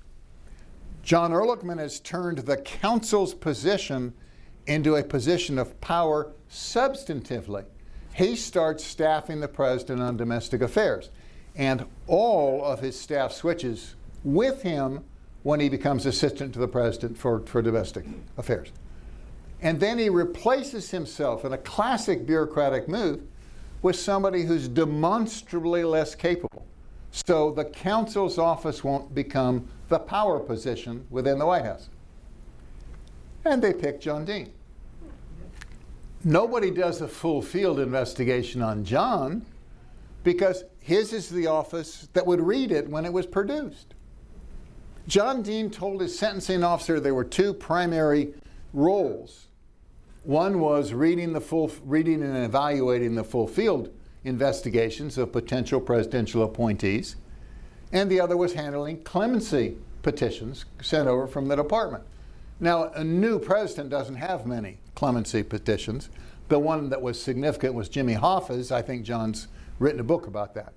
John Ehrlichman has turned the counsel's position into a position of power substantively. He starts staffing the president on domestic affairs, and all of his staff switches with him when he becomes assistant to the president for domestic affairs. And then he replaces himself in a classic bureaucratic move with somebody who's demonstrably less capable. So the counsel's office won't become the power position within the White House. And they pick John Dean. Nobody does a full field investigation on John because his is the office that would read it when it was produced. John Dean told his sentencing officer there were two primary roles. One was reading and evaluating the full field investigations of potential presidential appointees, and the other was handling clemency petitions sent over from the department. Now, a new president doesn't have many clemency petitions. The one that was significant was Jimmy Hoffa's. I think John's written a book about that.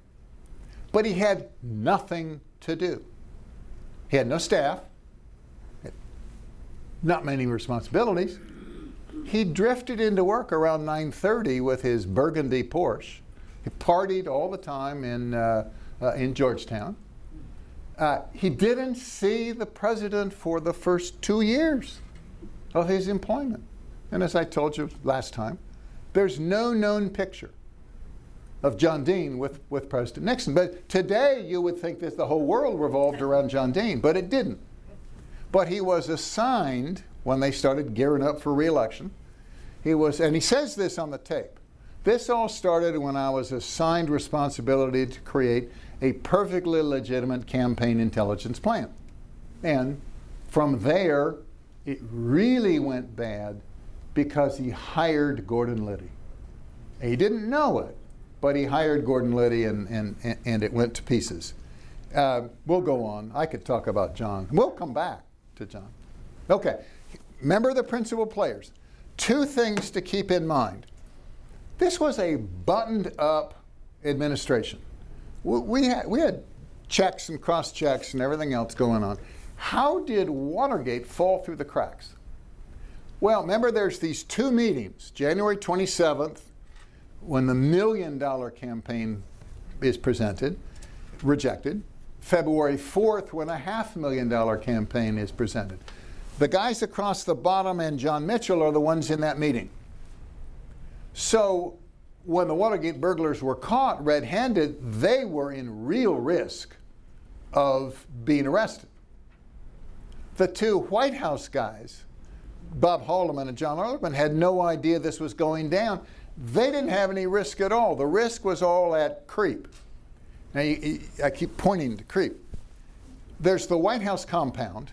But he had nothing to do. He had no staff, not many responsibilities. He drifted into work around 9:30 with his burgundy Porsche. He partied all the time in Georgetown. He didn't see the president for the first 2 years of his employment. And as I told you last time, there's no known picture of John Dean with President Nixon. But today you would think that the whole world revolved around John Dean, but it didn't. But he was assigned when they started gearing up for re-election. And he says this on the tape. This all started when I was assigned responsibility to create a perfectly legitimate campaign intelligence plan. And from there, it really went bad because he hired Gordon Liddy. He didn't know it, but he hired Gordon Liddy and it went to pieces. We'll go on. I could talk about John. We'll come back to John. Okay, remember the principal players. Two things to keep in mind. This was a buttoned-up administration. We had checks and cross-checks and everything else going on. How did Watergate fall through the cracks? Well, remember there's these two meetings, January 27th, when the $1 million campaign is rejected, February 4th, when a $500,000 campaign is presented. The guys across the bottom and John Mitchell are the ones in that meeting. So when the Watergate burglars were caught red-handed, they were in real risk of being arrested. The two White House guys, Bob Haldeman and John Ehrlichman, had no idea this was going down. They didn't have any risk at all. The risk was all at creep. Now, I keep pointing to creep. There's the White House compound,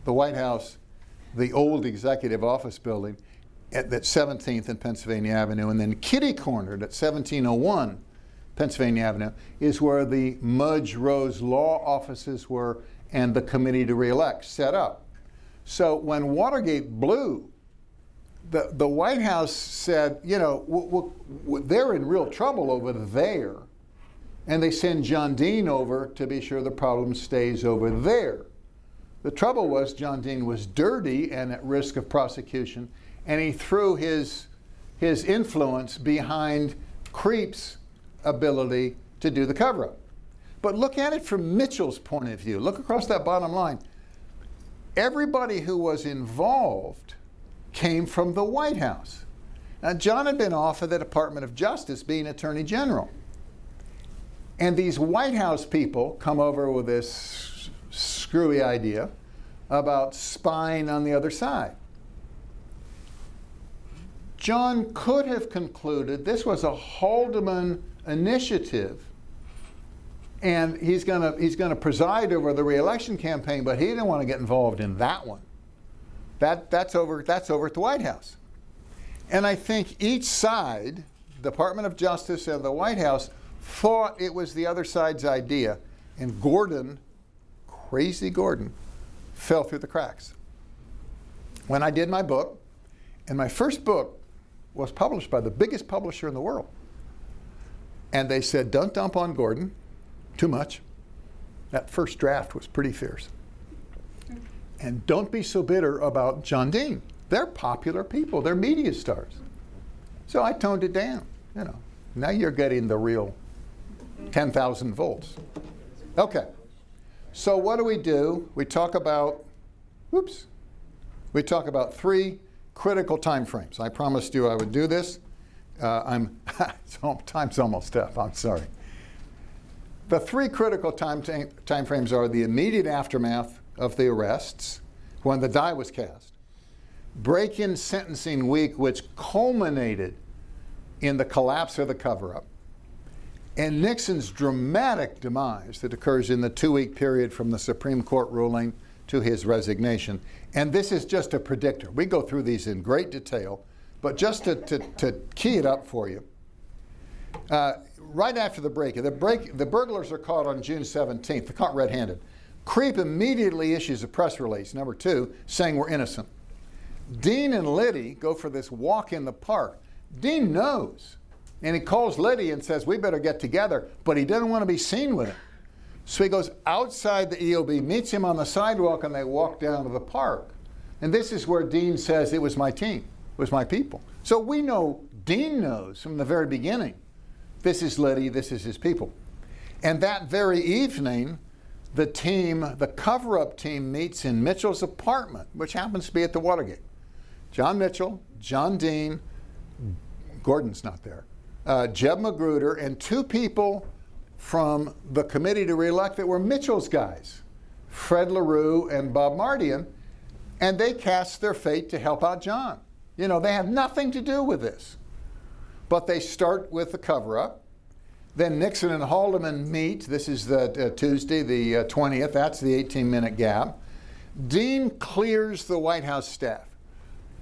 the White House, the old executive office building at 17th and Pennsylvania Avenue, and then kitty-cornered at 1701 Pennsylvania Avenue is where the Mudge Rose law offices were and the committee to re-elect set up. So when Watergate blew, the White House said, you know, they're in real trouble over there, and they send John Dean over to be sure the problem stays over there. The trouble was John Dean was dirty and at risk of prosecution, and he threw his influence behind Creep's ability to do the cover-up. But look at it from Mitchell's point of view. Look across that bottom line. Everybody who was involved came from the White House. Now, John had been off of the Department of Justice being Attorney General. And these White House people come over with this screwy idea about spying on the other side. John could have concluded this was a Haldeman initiative, and he's going to preside over the re-election campaign, but he didn't want to get involved in that one. That's over at the White House. And I think each side, Department of Justice and the White House, thought it was the other side's idea, and Gordon, crazy Gordon, fell through the cracks. When I did my book, And my first book was published by the biggest publisher in the world. And they said, don't dump on Gordon too much. That first draft was pretty fierce. And don't be so bitter about John Dean. They're popular people. They're media stars. So I toned it down. You know, now you're getting the real 10,000 volts. Okay. So what do? We talk about, we talk about 3 critical time frames. I promised you I would do this. Time's almost up. I'm sorry. The 3 critical time frames are the immediate aftermath of the arrests, when the die was cast, break-in sentencing week, which culminated in the collapse of the cover-up, and Nixon's dramatic demise that occurs in the 2-week period from the Supreme Court ruling to his resignation. And this is just a predictor. We go through these in great detail, but just to key it up for you, right after the the burglars are caught on June 17th. They're caught red-handed. Creep immediately issues a press release, number 2, saying we're innocent. Dean and Liddy go for this walk in the park. Dean knows, and he calls Liddy and says, we better get together, but he doesn't want to be seen with him. So he goes outside the EOB, meets him on the sidewalk, and they walk down to the park. And this is where Dean says, it was my team, it was my people. So we know, Dean knows from the very beginning, this is Liddy, this is his people. And that very evening, the cover-up team meets in Mitchell's apartment, which happens to be at the Watergate. John Mitchell, John Dean, Gordon's not there, Jeb Magruder, and 2 people from the committee to re-elect that were Mitchell's guys, Fred LaRue and Bob Mardian, and they cast their fate to help out John. You know, they have nothing to do with this. But they start with the cover-up. Then Nixon and Haldeman meet. This is the Tuesday, the 20th. That's the 18-minute gap. Dean clears the White House staff.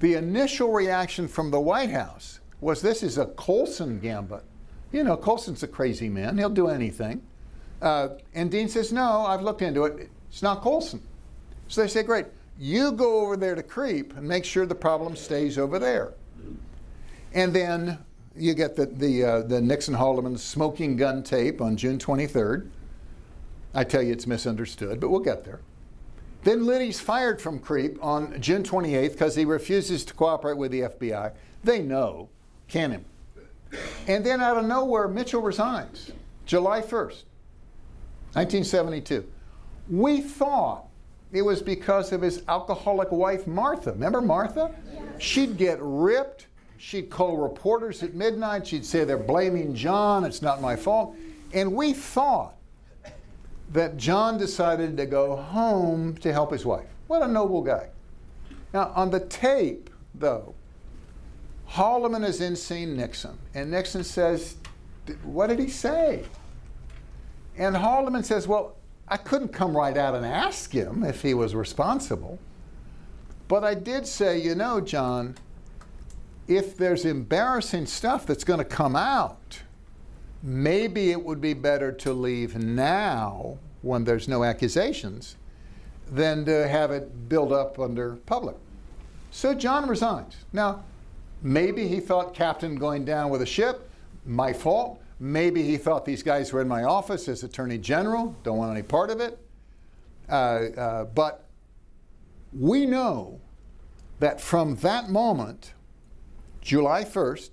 The initial reaction from the White House was, this is a Colson gambit. You know, Colson's a crazy man. He'll do anything. And Dean says, no, I've looked into it. It's not Colson. So they say, great. You go over there to creep and make sure the problem stays over there. And then you get the Nixon-Haldeman smoking gun tape on June 23rd. I tell you, it's misunderstood, but we'll get there. Then Liddy's fired from creep on June 28th because he refuses to cooperate with the FBI. They know, can him. And then out of nowhere, Mitchell resigns, July 1st, 1972. We thought it was because of his alcoholic wife, Martha. Remember Martha? Yeah. She'd get ripped. She'd call reporters at midnight. She'd say, they're blaming John. It's not my fault. And we thought that John decided to go home to help his wife. What a noble guy. Now, on the tape, though, Haldeman is in seeing Nixon. And Nixon says, what did he say? And Haldeman says, well, I couldn't come right out and ask him if he was responsible. But I did say, you know, John, if there's embarrassing stuff that's going to come out, maybe it would be better to leave now when there's no accusations than to have it build up under public. So John resigns. Now, maybe he thought captain going down with a ship, my fault. Maybe he thought these guys were in my office as Attorney General, don't want any part of it. But we know that from that moment, July 1st,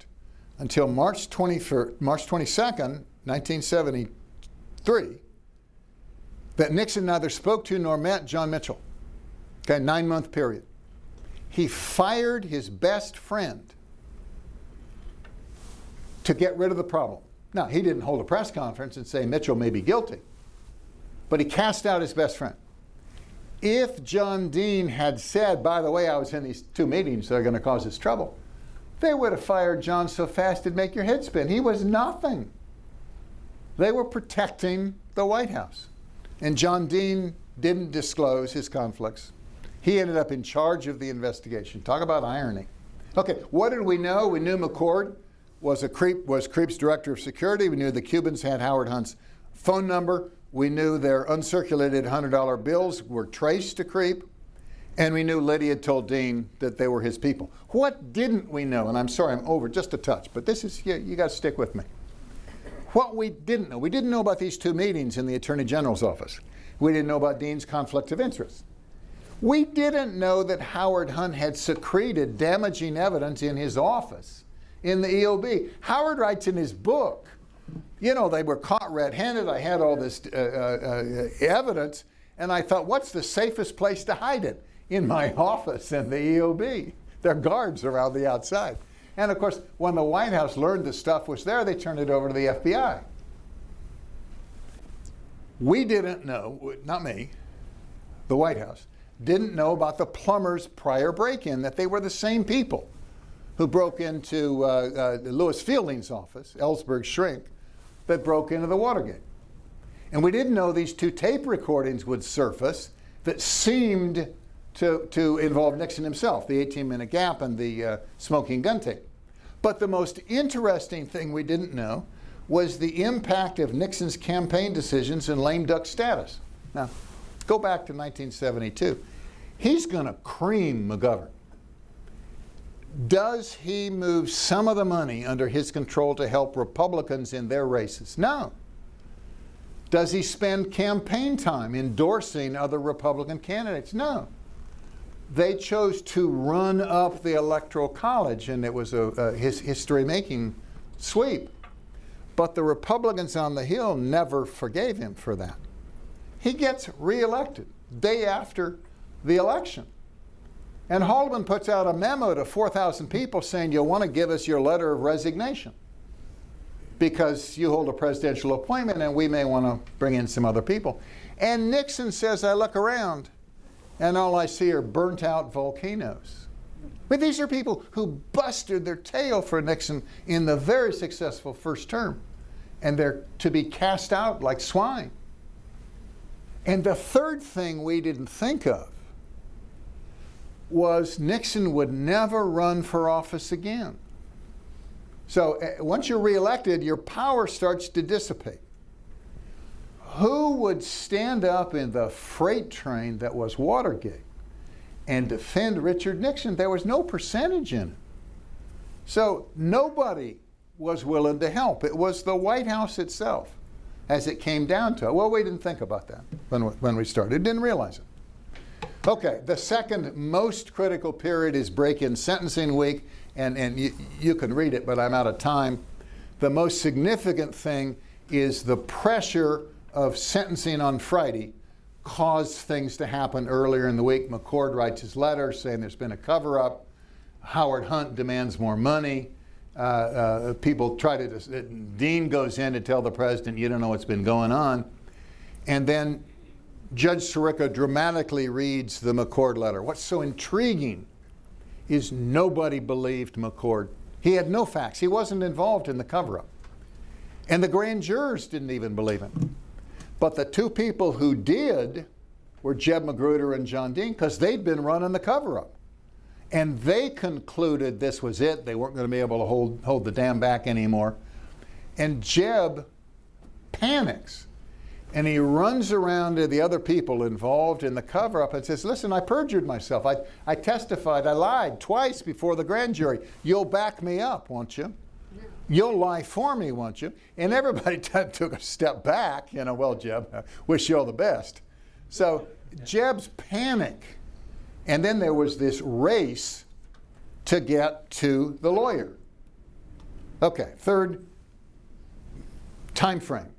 until March 22nd, 1973, that Nixon neither spoke to nor met John Mitchell. Okay, 9-month period. He fired his best friend to get rid of the problem. Now, he didn't hold a press conference and say Mitchell may be guilty, but he cast out his best friend. If John Dean had said, by the way, I was in these 2 meetings that are going to cause us trouble, they would have fired John so fast it'd make your head spin. He was nothing. They were protecting the White House. And John Dean didn't disclose his conflicts. He ended up in charge of the investigation. Talk about irony. Okay, what did we know? We knew McCord was Creep's director of security. We knew the Cubans had Howard Hunt's phone number. We knew their uncirculated $100 bills were traced to Creep. And we knew Liddy had told Dean that they were his people. What didn't we know? And I'm sorry, I'm over just a touch, but this is, you got to stick with me. What we didn't know about these two meetings in the Attorney General's office. We didn't know about Dean's conflict of interest. We didn't know that Howard Hunt had secreted damaging evidence in his office in the EOB. Howard writes in his book, you know, they were caught red-handed. I had all this evidence, and I thought, what's the safest place to hide it? In my office in the EOB. There are guards around the outside. And of course, when the White House learned the stuff was there, they turned it over to the FBI. We didn't know, not me, the White House, didn't know about the plumbers' prior break-in, that they were the same people who broke into Louis Fielding's office, Ellsberg's shrink, that broke into the Watergate. And we didn't know these two tape recordings would surface that seemed to involve Nixon himself, the 18-minute gap and the smoking gun tape. But the most interesting thing we didn't know was the impact of Nixon's campaign decisions and lame duck status. Now, go back to 1972. He's going to cream McGovern. Does he move some of the money under his control to help Republicans in their races? No. Does he spend campaign time endorsing other Republican candidates? No. They chose to run up the Electoral College, and it was a history-making sweep. But the Republicans on the Hill never forgave him for that. He gets reelected day after the election. And Haldeman puts out a memo to 4,000 people saying, you'll want to give us your letter of resignation because you hold a presidential appointment and we may want to bring in some other people. And Nixon says, I look around and all I see are burnt out volcanoes. But these are people who busted their tail for Nixon in the very successful first term. And they're to be cast out like swine. And the third thing we didn't think of was Nixon would never run for office again. So once you're reelected, your power starts to dissipate. Who would stand up in the freight train that was Watergate and defend Richard Nixon? There was no percentage in it. So nobody was willing to help. It was the White House itself as it came down to it. Well, we didn't think about that when we started. Didn't realize it. Okay, the second most critical period is break-in sentencing week, and you can read it, but I'm out of time. The most significant thing is the pressure of sentencing on Friday caused things to happen earlier in the week. McCord writes his letter saying there's been a cover-up. Howard Hunt demands more money. People try to, Dean goes in to tell the president, you don't know what's been going on. And then Judge Sirica dramatically reads the McCord letter. What's so intriguing is nobody believed McCord. He had no facts. He wasn't involved in the cover-up. And the grand jurors didn't even believe him. But the two people who did were Jeb Magruder and John Dean, because they'd been running the cover-up. And they concluded this was it. They weren't going to be able to hold the dam back anymore. And Jeb panics. And he runs around to the other people involved in the cover-up and says, listen, I perjured myself. I testified. I lied twice before the grand jury. You'll back me up, won't you? You'll lie for me, won't you? And everybody took a step back. You know, well, Jeb, I wish you all the best. So Jeb's panic. And then there was this race to get to the lawyer. Okay, third time frame.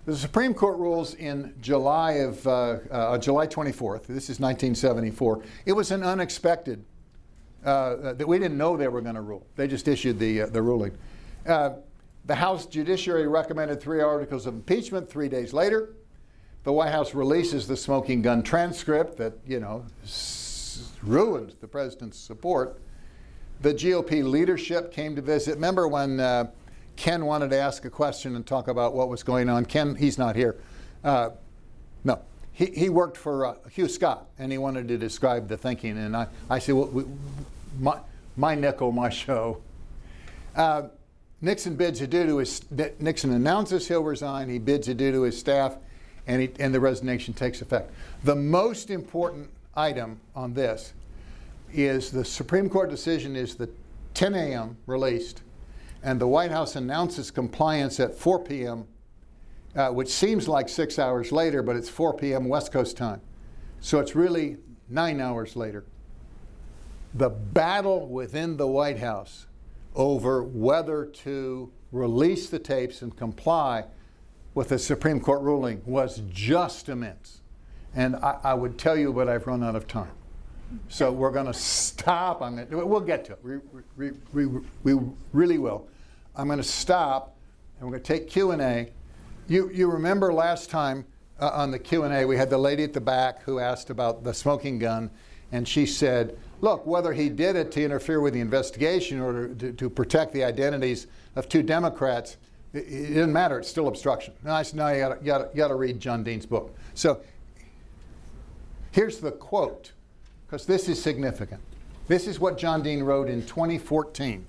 The Supreme Court rules in July 24th. This is 1974. It was an unexpected, that we didn't know they were going to rule. They just issued the ruling. The House Judiciary recommended 3 articles of impeachment 3 days later. The White House releases the smoking gun transcript that, you know, ruined the president's support. The GOP leadership came to visit. Remember when Ken wanted to ask a question and talk about what was going on? Ken, he's not here. No, he worked for Hugh Scott, and he wanted to describe the thinking. And I said, well, my nickel, my show. Nixon bids adieu to his. Nixon announces he'll resign. He bids adieu to his staff, and the resignation takes effect. The most important item on this is the Supreme Court decision is the 10 a.m. released, and the White House announces compliance at 4 p.m., which seems like 6 hours later, but it's 4 p.m. West Coast time. So it's really 9 hours later. The battle within the White House over whether to release the tapes and comply with the Supreme Court ruling was just immense. And I would tell you, but I've run out of time. So we're going to stop. We'll get to it. We really will. I'm going to stop, and we're going to take Q&A. You remember last time on the Q&A, we had the lady at the back who asked about the smoking gun, and she said, look, whether he did it to interfere with the investigation or to protect the identities of two Democrats, it didn't matter. It's still obstruction. Now you got to read John Dean's book. So here's the quote, because this is significant. This is what John Dean wrote in 2014.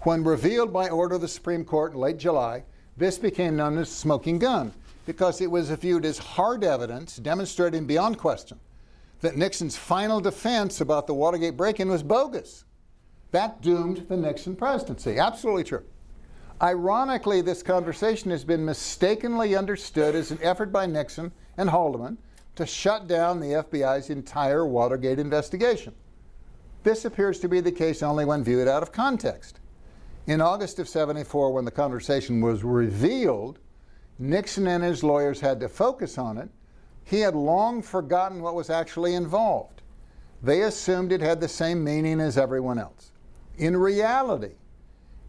When revealed by order of the Supreme Court in late July, this became known as smoking gun because it was viewed as hard evidence demonstrating beyond question that Nixon's final defense about the Watergate break-in was bogus. That doomed the Nixon presidency. Absolutely true. Ironically, this conversation has been mistakenly understood as an effort by Nixon and Haldeman to shut down the FBI's entire Watergate investigation. This appears to be the case only when viewed out of context. In August of '74, when the conversation was revealed, Nixon and his lawyers had to focus on it. He had long forgotten what was actually involved. They assumed it had the same meaning as everyone else. In reality,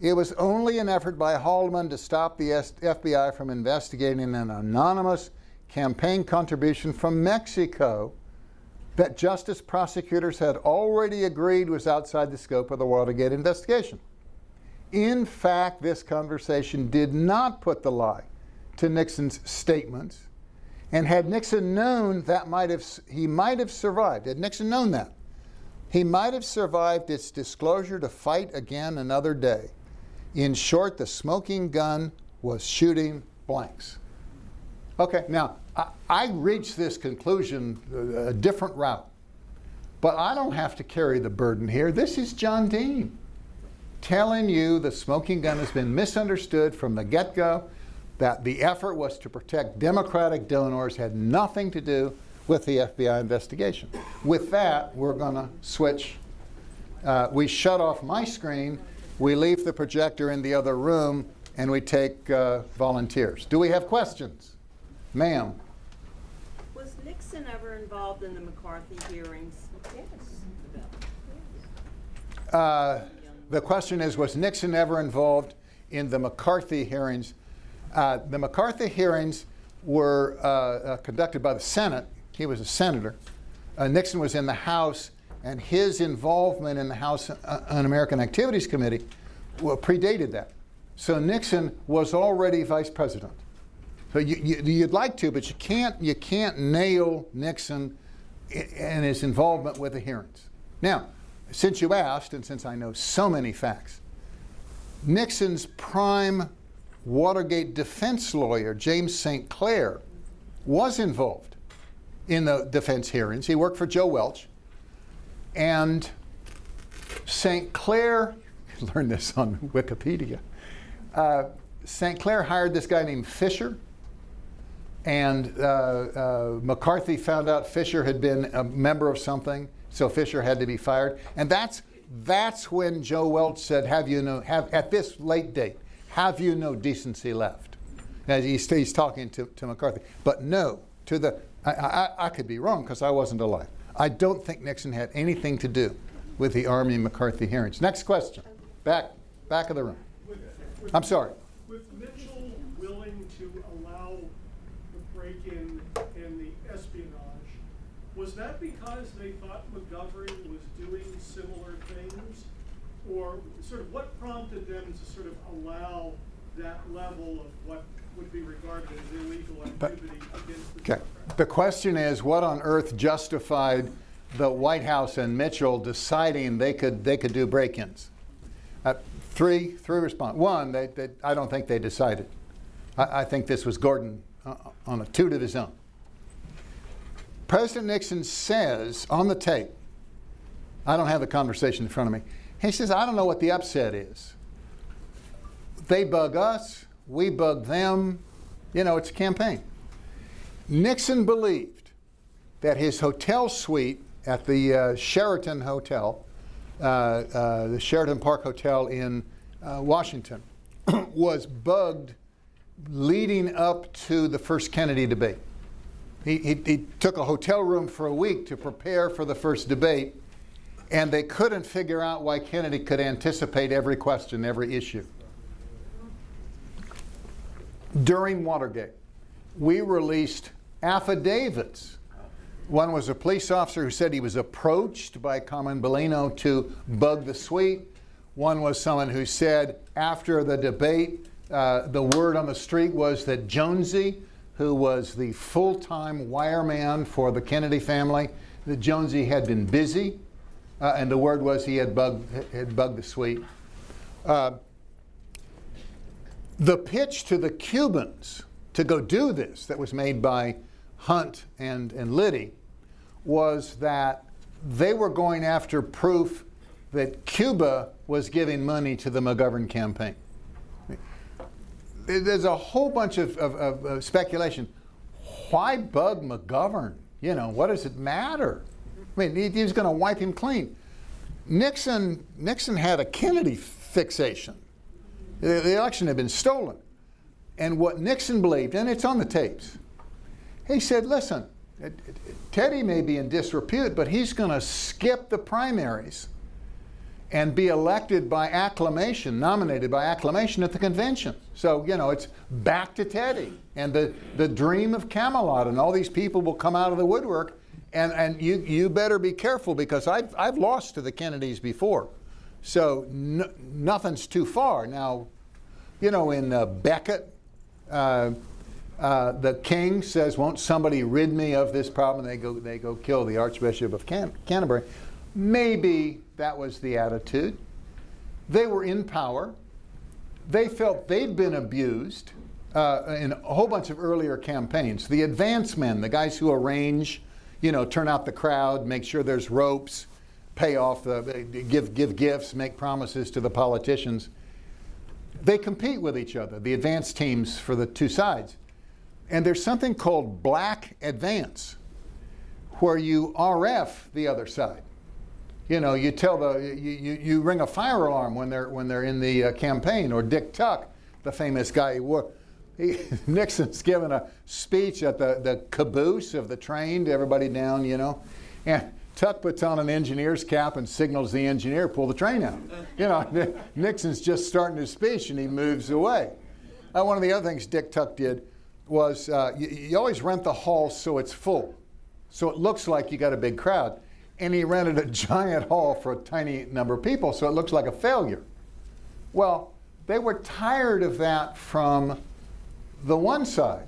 it was only an effort by Haldeman to stop the FBI from investigating an anonymous campaign contribution from Mexico that justice prosecutors had already agreed was outside the scope of the Watergate investigation. In fact, this conversation did not put the lie to Nixon's statements, and had Nixon known that he might have survived. Had Nixon known that, he might have survived its disclosure to fight again another day. In short, the smoking gun was shooting blanks. Okay, now, I reached this conclusion a different route, but I don't have to carry the burden here. This is John Dean telling you the smoking gun has been misunderstood from the get-go, that the effort was to protect Democratic donors, had nothing to do with the FBI investigation. With that, we're going to switch. We shut off my screen, we leave the projector in the other room, and we take volunteers. Do we have questions? Ma'am. Was Nixon ever involved in the McCarthy hearings? Yes. The question is, was Nixon ever involved in the McCarthy hearings? The McCarthy hearings were conducted by the Senate. He was a senator. Nixon was in the House, and his involvement in the House Un-American Activities Committee predated that. So Nixon was already vice president. So you'd like to, but you can't nail Nixon and his involvement with the hearings. Now, since you asked, and since I know so many facts, Nixon's prime Watergate defense lawyer, James St. Clair, was involved in the defense hearings. He worked for Joe Welch. And St. Clair, you learned this on Wikipedia, St. Clair hired this guy named Fisher. And McCarthy found out Fisher had been a member of something, so Fisher had to be fired. And that's when Joe Welch said, at this late date, have you no decency left? As he's talking to McCarthy. But no, I could be wrong because I wasn't alive. I don't think Nixon had anything to do with the Army McCarthy hearings. Next question. Back of the room. I'm sorry. Was Mitchell willing to allow the break-in and the espionage? Was that because they thought McGovern was doing similar things? Or sort of what prompted them to sort of allow that level of what would be regarded as illegal activity against the Democrats? The question is, what on earth justified the White House and Mitchell deciding they could do break-ins? Three response. One, I don't think they decided. I think this was Gordon on a toot of his own. President Nixon says on the tape, I don't have the conversation in front of me, he says, I don't know what the upset is. They bug us, we bug them. You know, it's a campaign. Nixon believed that his hotel suite at the Sheraton Hotel, the Sheraton Park Hotel in Washington, was bugged leading up to the first Kennedy debate. He took a hotel room for a week to prepare for the first debate, and they couldn't figure out why Kennedy could anticipate every question, every issue. During Watergate, we released affidavits. One was a police officer who said he was approached by Carmen Bellino to bug the suite. One was someone who said after the debate, the word on the street was that Jonesy, who was the full-time wireman for the Kennedy family, that Jonesy had been busy, and the word was he had bugged the suite. The pitch to the Cubans to go do this, that was made by Hunt and Liddy, was that they were going after proof that Cuba was giving money to the McGovern campaign. There's a whole bunch of speculation. Why bug McGovern? You know, what does it matter? I mean, he was going to wipe him clean. Nixon had a Kennedy fixation. The election had been stolen. And what Nixon believed, and it's on the tapes, he said, listen, Teddy may be in disrepute, but he's going to skip the primaries and be elected by acclamation, nominated by acclamation at the convention. So, you know, it's back to Teddy and the dream of Camelot, and all these people will come out of the woodwork, and you better be careful, because I've lost to the Kennedys before. So nothing's too far. Now, you know, in Beckett, the king says, won't somebody rid me of this problem? They go kill the Archbishop of Canterbury. Maybe that was the attitude. They were in power. They felt they'd been abused in a whole bunch of earlier campaigns. The advance men, the guys who arrange, you know, turn out the crowd, make sure there's ropes, pay off, give gifts, make promises to the politicians. They compete with each other, the advance teams for the two sides. And there's something called black advance, where you RF the other side. You know, you tell you ring a fire alarm when they're in the campaign. Or Dick Tuck, the famous guy, Nixon's giving a speech at the caboose of the train to everybody down, you know, and Tuck puts on an engineer's cap and signals the engineer, pull the train out. You know, Nixon's just starting his speech and he moves away. One of the other things Dick Tuck did was you always rent the hall so it's full, so it looks like you got a big crowd. And he rented a giant hall for a tiny number of people, so it looks like a failure. Well, they were tired of that from the one side.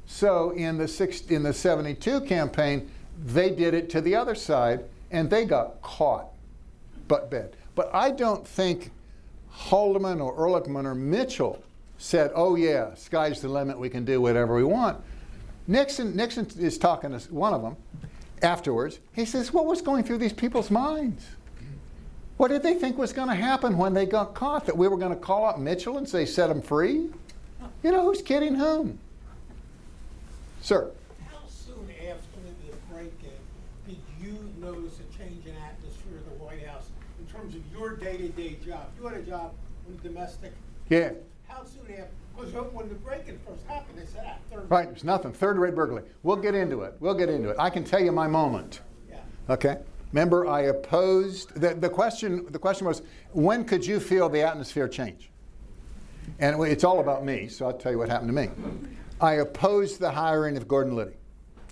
So in the 72 campaign, they did it to the other side, and they got caught butt bad. But I don't think Haldeman or Ehrlichman or Mitchell said, oh yeah, sky's the limit, we can do whatever we want. Nixon is talking to one of them afterwards. He says, what was going through these people's minds? What did they think was going to happen when they got caught? That we were going to call out Mitchell and say, set them free? You know, who's kidding whom? Sir? How soon after the break-in did you notice a change in atmosphere at the White House in terms of your day-to-day job? You had a job in domestic. Yeah. How soon after? Because when the break-in first happened, they said, third. Right, it's nothing. Third-rate burglary. We'll get into it. I can tell you my moment. Yeah. Okay? Remember, I opposed, the question was, when could you feel the atmosphere change? And it's all about me, so I'll tell you what happened to me. I opposed the hiring of Gordon Liddy.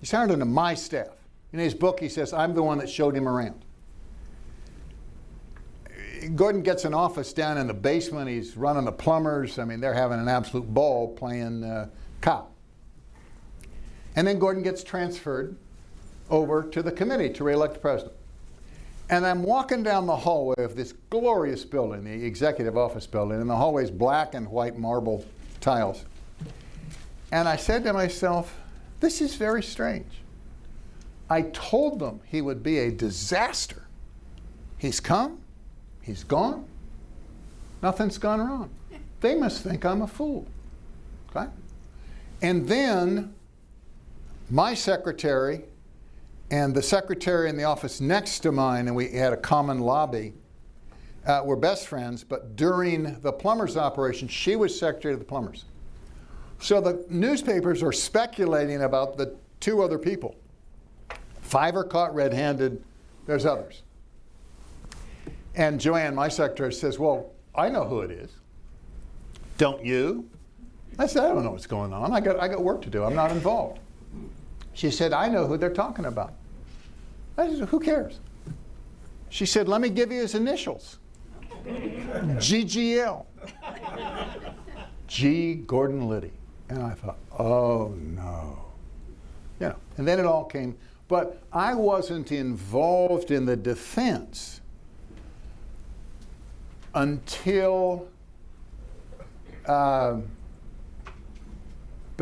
He's hired into my staff. In his book, he says, I'm the one that showed him around. Gordon gets an office down in the basement. He's running the plumbers. I mean, they're having an absolute ball playing cop. And then Gordon gets transferred over to the committee to re-elect the president. And I'm walking down the hallway of this glorious building, the executive office building, and the hallway's black and white marble tiles. And I said to myself, this is very strange. I told them he would be a disaster. He's come, he's gone, nothing's gone wrong. They must think I'm a fool. Okay? And then my secretary and the secretary in the office next to mine, and we had a common lobby, were best friends, but during the plumbers operation, she was secretary of the plumbers. So the newspapers are speculating about the two other people. 5 are caught red-handed, there's others. And Joanne, my secretary, says, well, I know who it is. Don't you? I said, I don't know what's going on. I got work to do. I'm not involved. She said, I know who they're talking about. I said, who cares? She said, let me give you his initials. GGL. G. Gordon Liddy. And I thought, oh no. You know, and then it all came. But I wasn't involved in the defense until the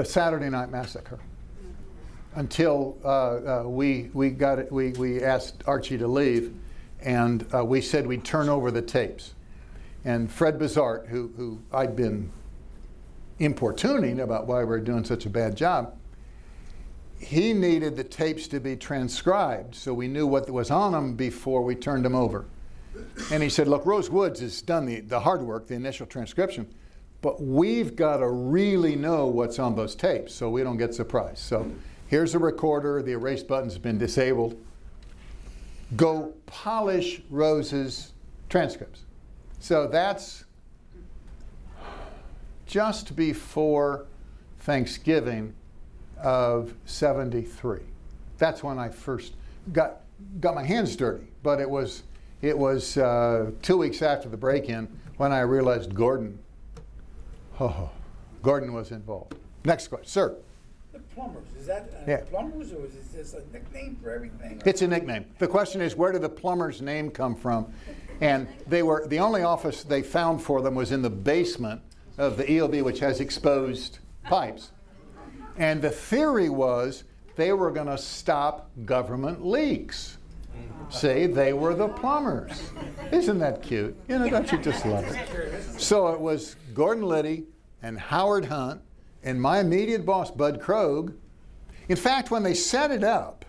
Saturday Night Massacre. Until we asked Archie to leave, and we said we'd turn over the tapes. And Fred Bizart, who I'd been importuning about why we were doing such a bad job, he needed the tapes to be transcribed so we knew what was on them before we turned them over. And he said, look, Rose Woods has done the hard work, the initial transcription, but we've got to really know what's on those tapes so we don't get surprised. So here's a recorder, the erase button's been disabled. Go polish Rose's transcripts. So that's just before Thanksgiving of '73. That's when I first got my hands dirty. But it was 2 weeks after the break-in when I realized Gordon was involved. Next question, sir. The plumbers, is that Yeah. plumbers, or is this a nickname for everything? It's a nickname. The question is, where did the plumber's name come from? And they were, the only office they found for them was in the basement of the EOB, which has exposed pipes. And the theory was they were going to stop government leaks. See, they were the plumbers. Isn't that cute? You know, don't you just love it? So it was Gordon Liddy and Howard Hunt and my immediate boss, Bud Krogh. In fact, when they set it up,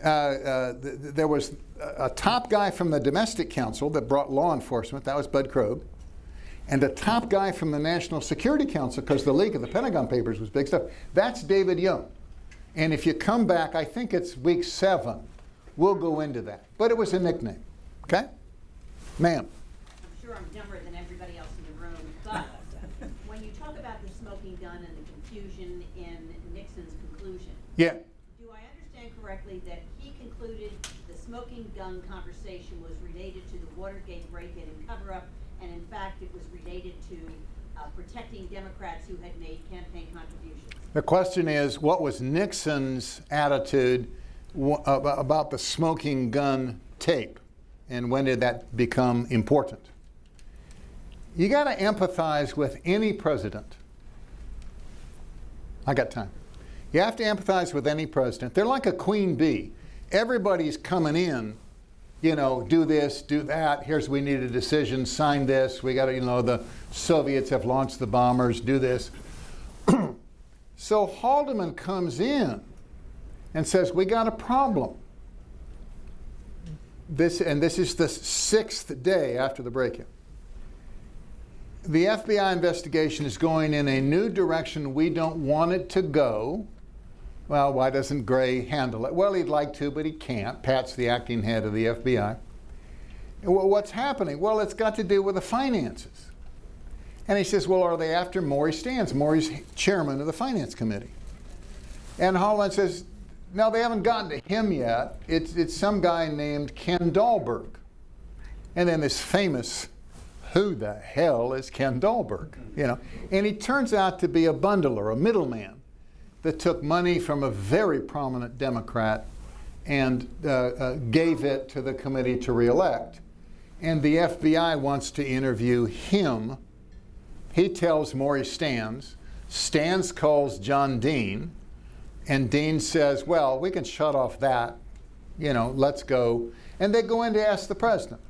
there was a top guy from the Domestic Council that brought law enforcement. That was Bud Krogh. And a top guy from the National Security Council, because the leak of the Pentagon Papers was big stuff. That's David Young. And if you come back, I think it's week 7, we'll go into that. But it was a nickname. Okay? Ma'am. I'm sure I'm dumber than everybody else in the room, but when you talk about the smoking gun and the confusion in Nixon's conclusion, Yeah. do I understand correctly that he concluded the smoking gun conversation was related to the Watergate break-in and cover-up, and in fact it was related to protecting Democrats who had made campaign contributions? The question is, what was Nixon's attitude about the smoking gun tape, and when did that become important? You got to empathize with any president. I got time. You have to empathize with any president. They're like a queen bee. Everybody's coming in, you know, do this, do that. Here's, we need a decision, sign this. We got to, you know, the Soviets have launched the bombers, do this. So Haldeman comes in and says, we got a problem. This is the 6th day after the break-in. The FBI investigation is going in a new direction we don't want it to go. Well, why doesn't Gray handle it? Well, he'd like to, but he can't. Pat's the acting head of the FBI. What's happening? Well, it's got to do with the finances. And he says, well, are they after Maury Stans? Maury's chairman of the Finance Committee. And Holland says, no, they haven't gotten to him yet. It's some guy named Ken Dahlberg. And then this famous, who the hell is Ken Dahlberg? You know, and he turns out to be a bundler, a middleman, that took money from a very prominent Democrat and gave it to the committee to reelect. And the FBI wants to interview him. He tells Maury Stans. Stans calls John Dean. And Dean says, well, we can shut off that, let's go. And they go in to ask the president.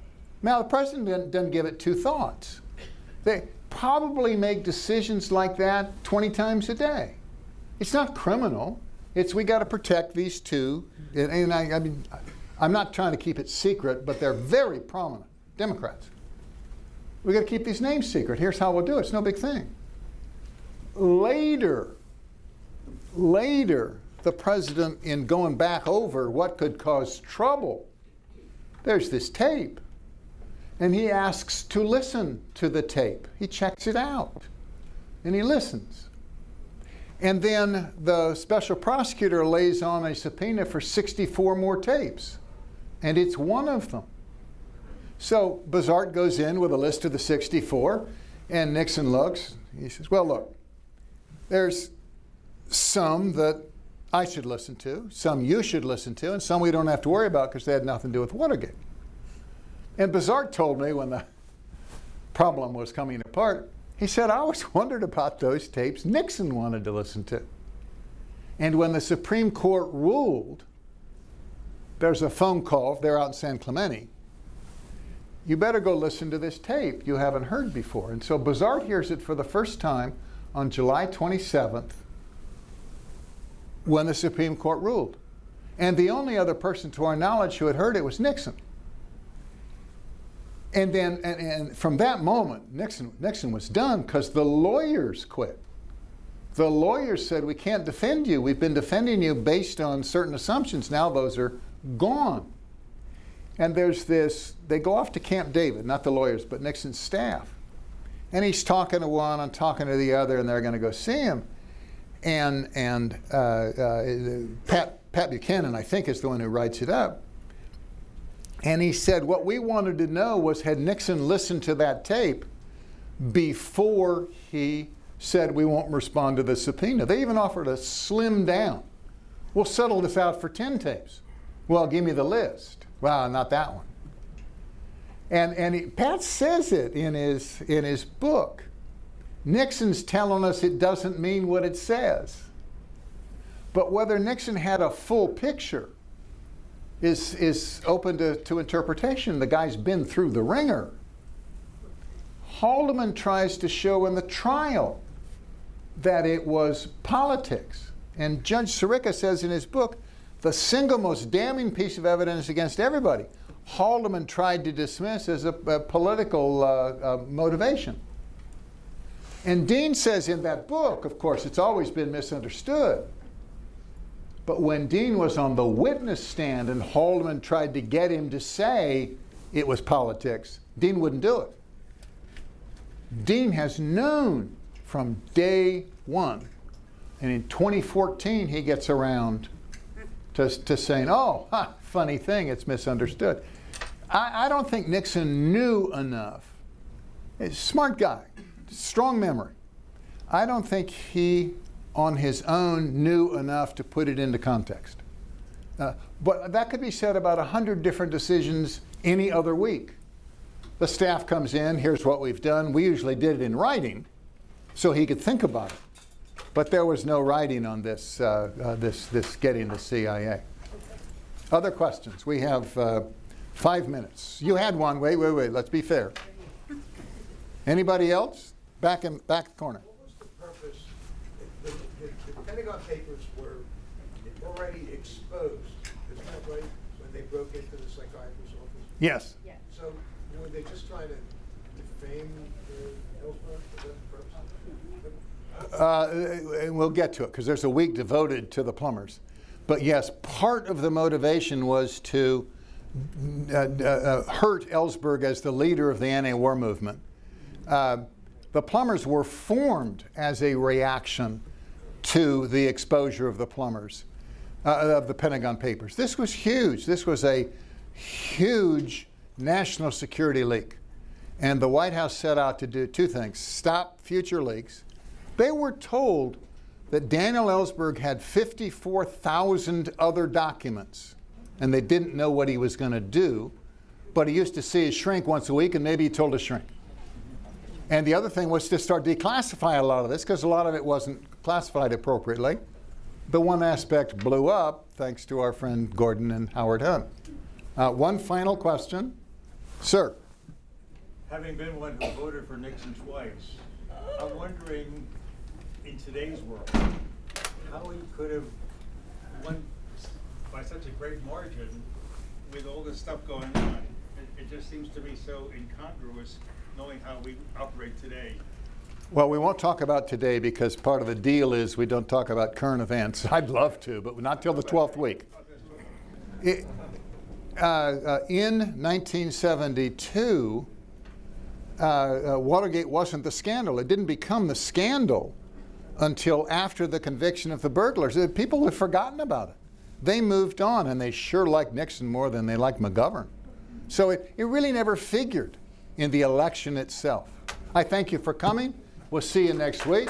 Now, the president doesn't give it two thoughts. They probably make decisions like that 20 times a day. It's not criminal. It's we got to protect these two. And I mean, I'm not trying to keep it secret, but they're very prominent Democrats. We got to keep these names secret. Here's how we'll do it. It's no big thing. Later, the president, in going back over what could cause trouble, there's this tape. And he asks to listen to the tape. He checks it out. And he listens. And then the special prosecutor lays on a subpoena for 64 more tapes. And it's one of them. So Bazart goes in with a list of the 64, and Nixon looks. He says, well, look, there's some that I should listen to, some you should listen to, and some we don't have to worry about because they had nothing to do with Watergate. And Bazart told me when the problem was coming apart, he said, I always wondered about those tapes Nixon wanted to listen to. And when the Supreme Court ruled, there's a phone call, they're out in San Clemente, you better go listen to this tape you haven't heard before. And so Bazart hears it for the first time on July 27th when the Supreme Court ruled. And the only other person to our knowledge who had heard it was Nixon. And then, and from that moment, Nixon was done because the lawyers quit. The lawyers said, we can't defend you. We've been defending you based on certain assumptions. Now those are gone. And there's this, they go off to Camp David, not the lawyers, but Nixon's staff. And he's talking to one and talking to the other, and they're going to go see him. And Pat Buchanan, I think, is the one who writes it up. And he said, what we wanted to know was, had Nixon listened to that tape before he said we won't respond to the subpoena? They even offered to slim down. We'll settle this out for 10 tapes. Well, give me the list. Well, not that one. And Pat says it in his book. Nixon's telling us it doesn't mean what it says. But whether Nixon had a full picture is open to interpretation. The guy's been through the ringer. Haldeman tries to show in the trial that it was politics. And Judge Sirica says in his book, the single most damning piece of evidence against everybody, Haldeman tried to dismiss as a political motivation. And Dean says in that book, of course, it's always been misunderstood. But when Dean was on the witness stand and Haldeman tried to get him to say it was politics, Dean wouldn't do it. Dean has known from day one. And in 2014, he gets around to saying, oh, funny thing, it's misunderstood. I don't think Nixon knew enough. He's a smart guy, strong memory. I don't think he, on his own, knew enough to put it into context. But that could be said about 100 different decisions any other week. The staff comes in, here's what we've done. We usually did it in writing so he could think about it. But there was no writing on this, this getting the CIA. Other questions? We have 5 minutes. You had one. Wait. Let's be fair. Anybody else? Back in the corner. What was the purpose? The Pentagon Papers were already exposed, isn't that right, when they broke into the psychiatrist's office? Yes. Yes. So were they just trying to defame Ellsberg? Was that the purpose? And we'll get to it because there's a week devoted to the plumbers. But yes, part of the motivation was to hurt Ellsberg as the leader of the anti-war movement. The plumbers were formed as a reaction to the exposure of the plumbers, of the Pentagon Papers. This was huge. This was a huge national security leak. And the White House set out to do two things: stop future leaks. They were told that Daniel Ellsberg had 54,000 other documents, and they didn't know what he was going to do, but he used to see his shrink once a week, and maybe he told his shrink. And the other thing was to start declassifying a lot of this, because a lot of it wasn't classified appropriately. the one aspect blew up thanks to our friend Gordon and Howard Hunt. One final question. Sir. Having been one who voted for Nixon twice, I'm wondering, in today's world, how he could have won by such a great margin with all this stuff going on. It just seems to me so incongruous knowing how we operate today. Well, we won't talk about today because part of the deal is we don't talk about current events. I'd love to, but not till the 12th week. In 1972, Watergate wasn't the scandal. It didn't become the scandal until after the conviction of the burglars. People had forgotten about it. They moved on, and they sure liked Nixon more than they liked McGovern. So it really never figured in the election itself. I thank you for coming. We'll see you next week.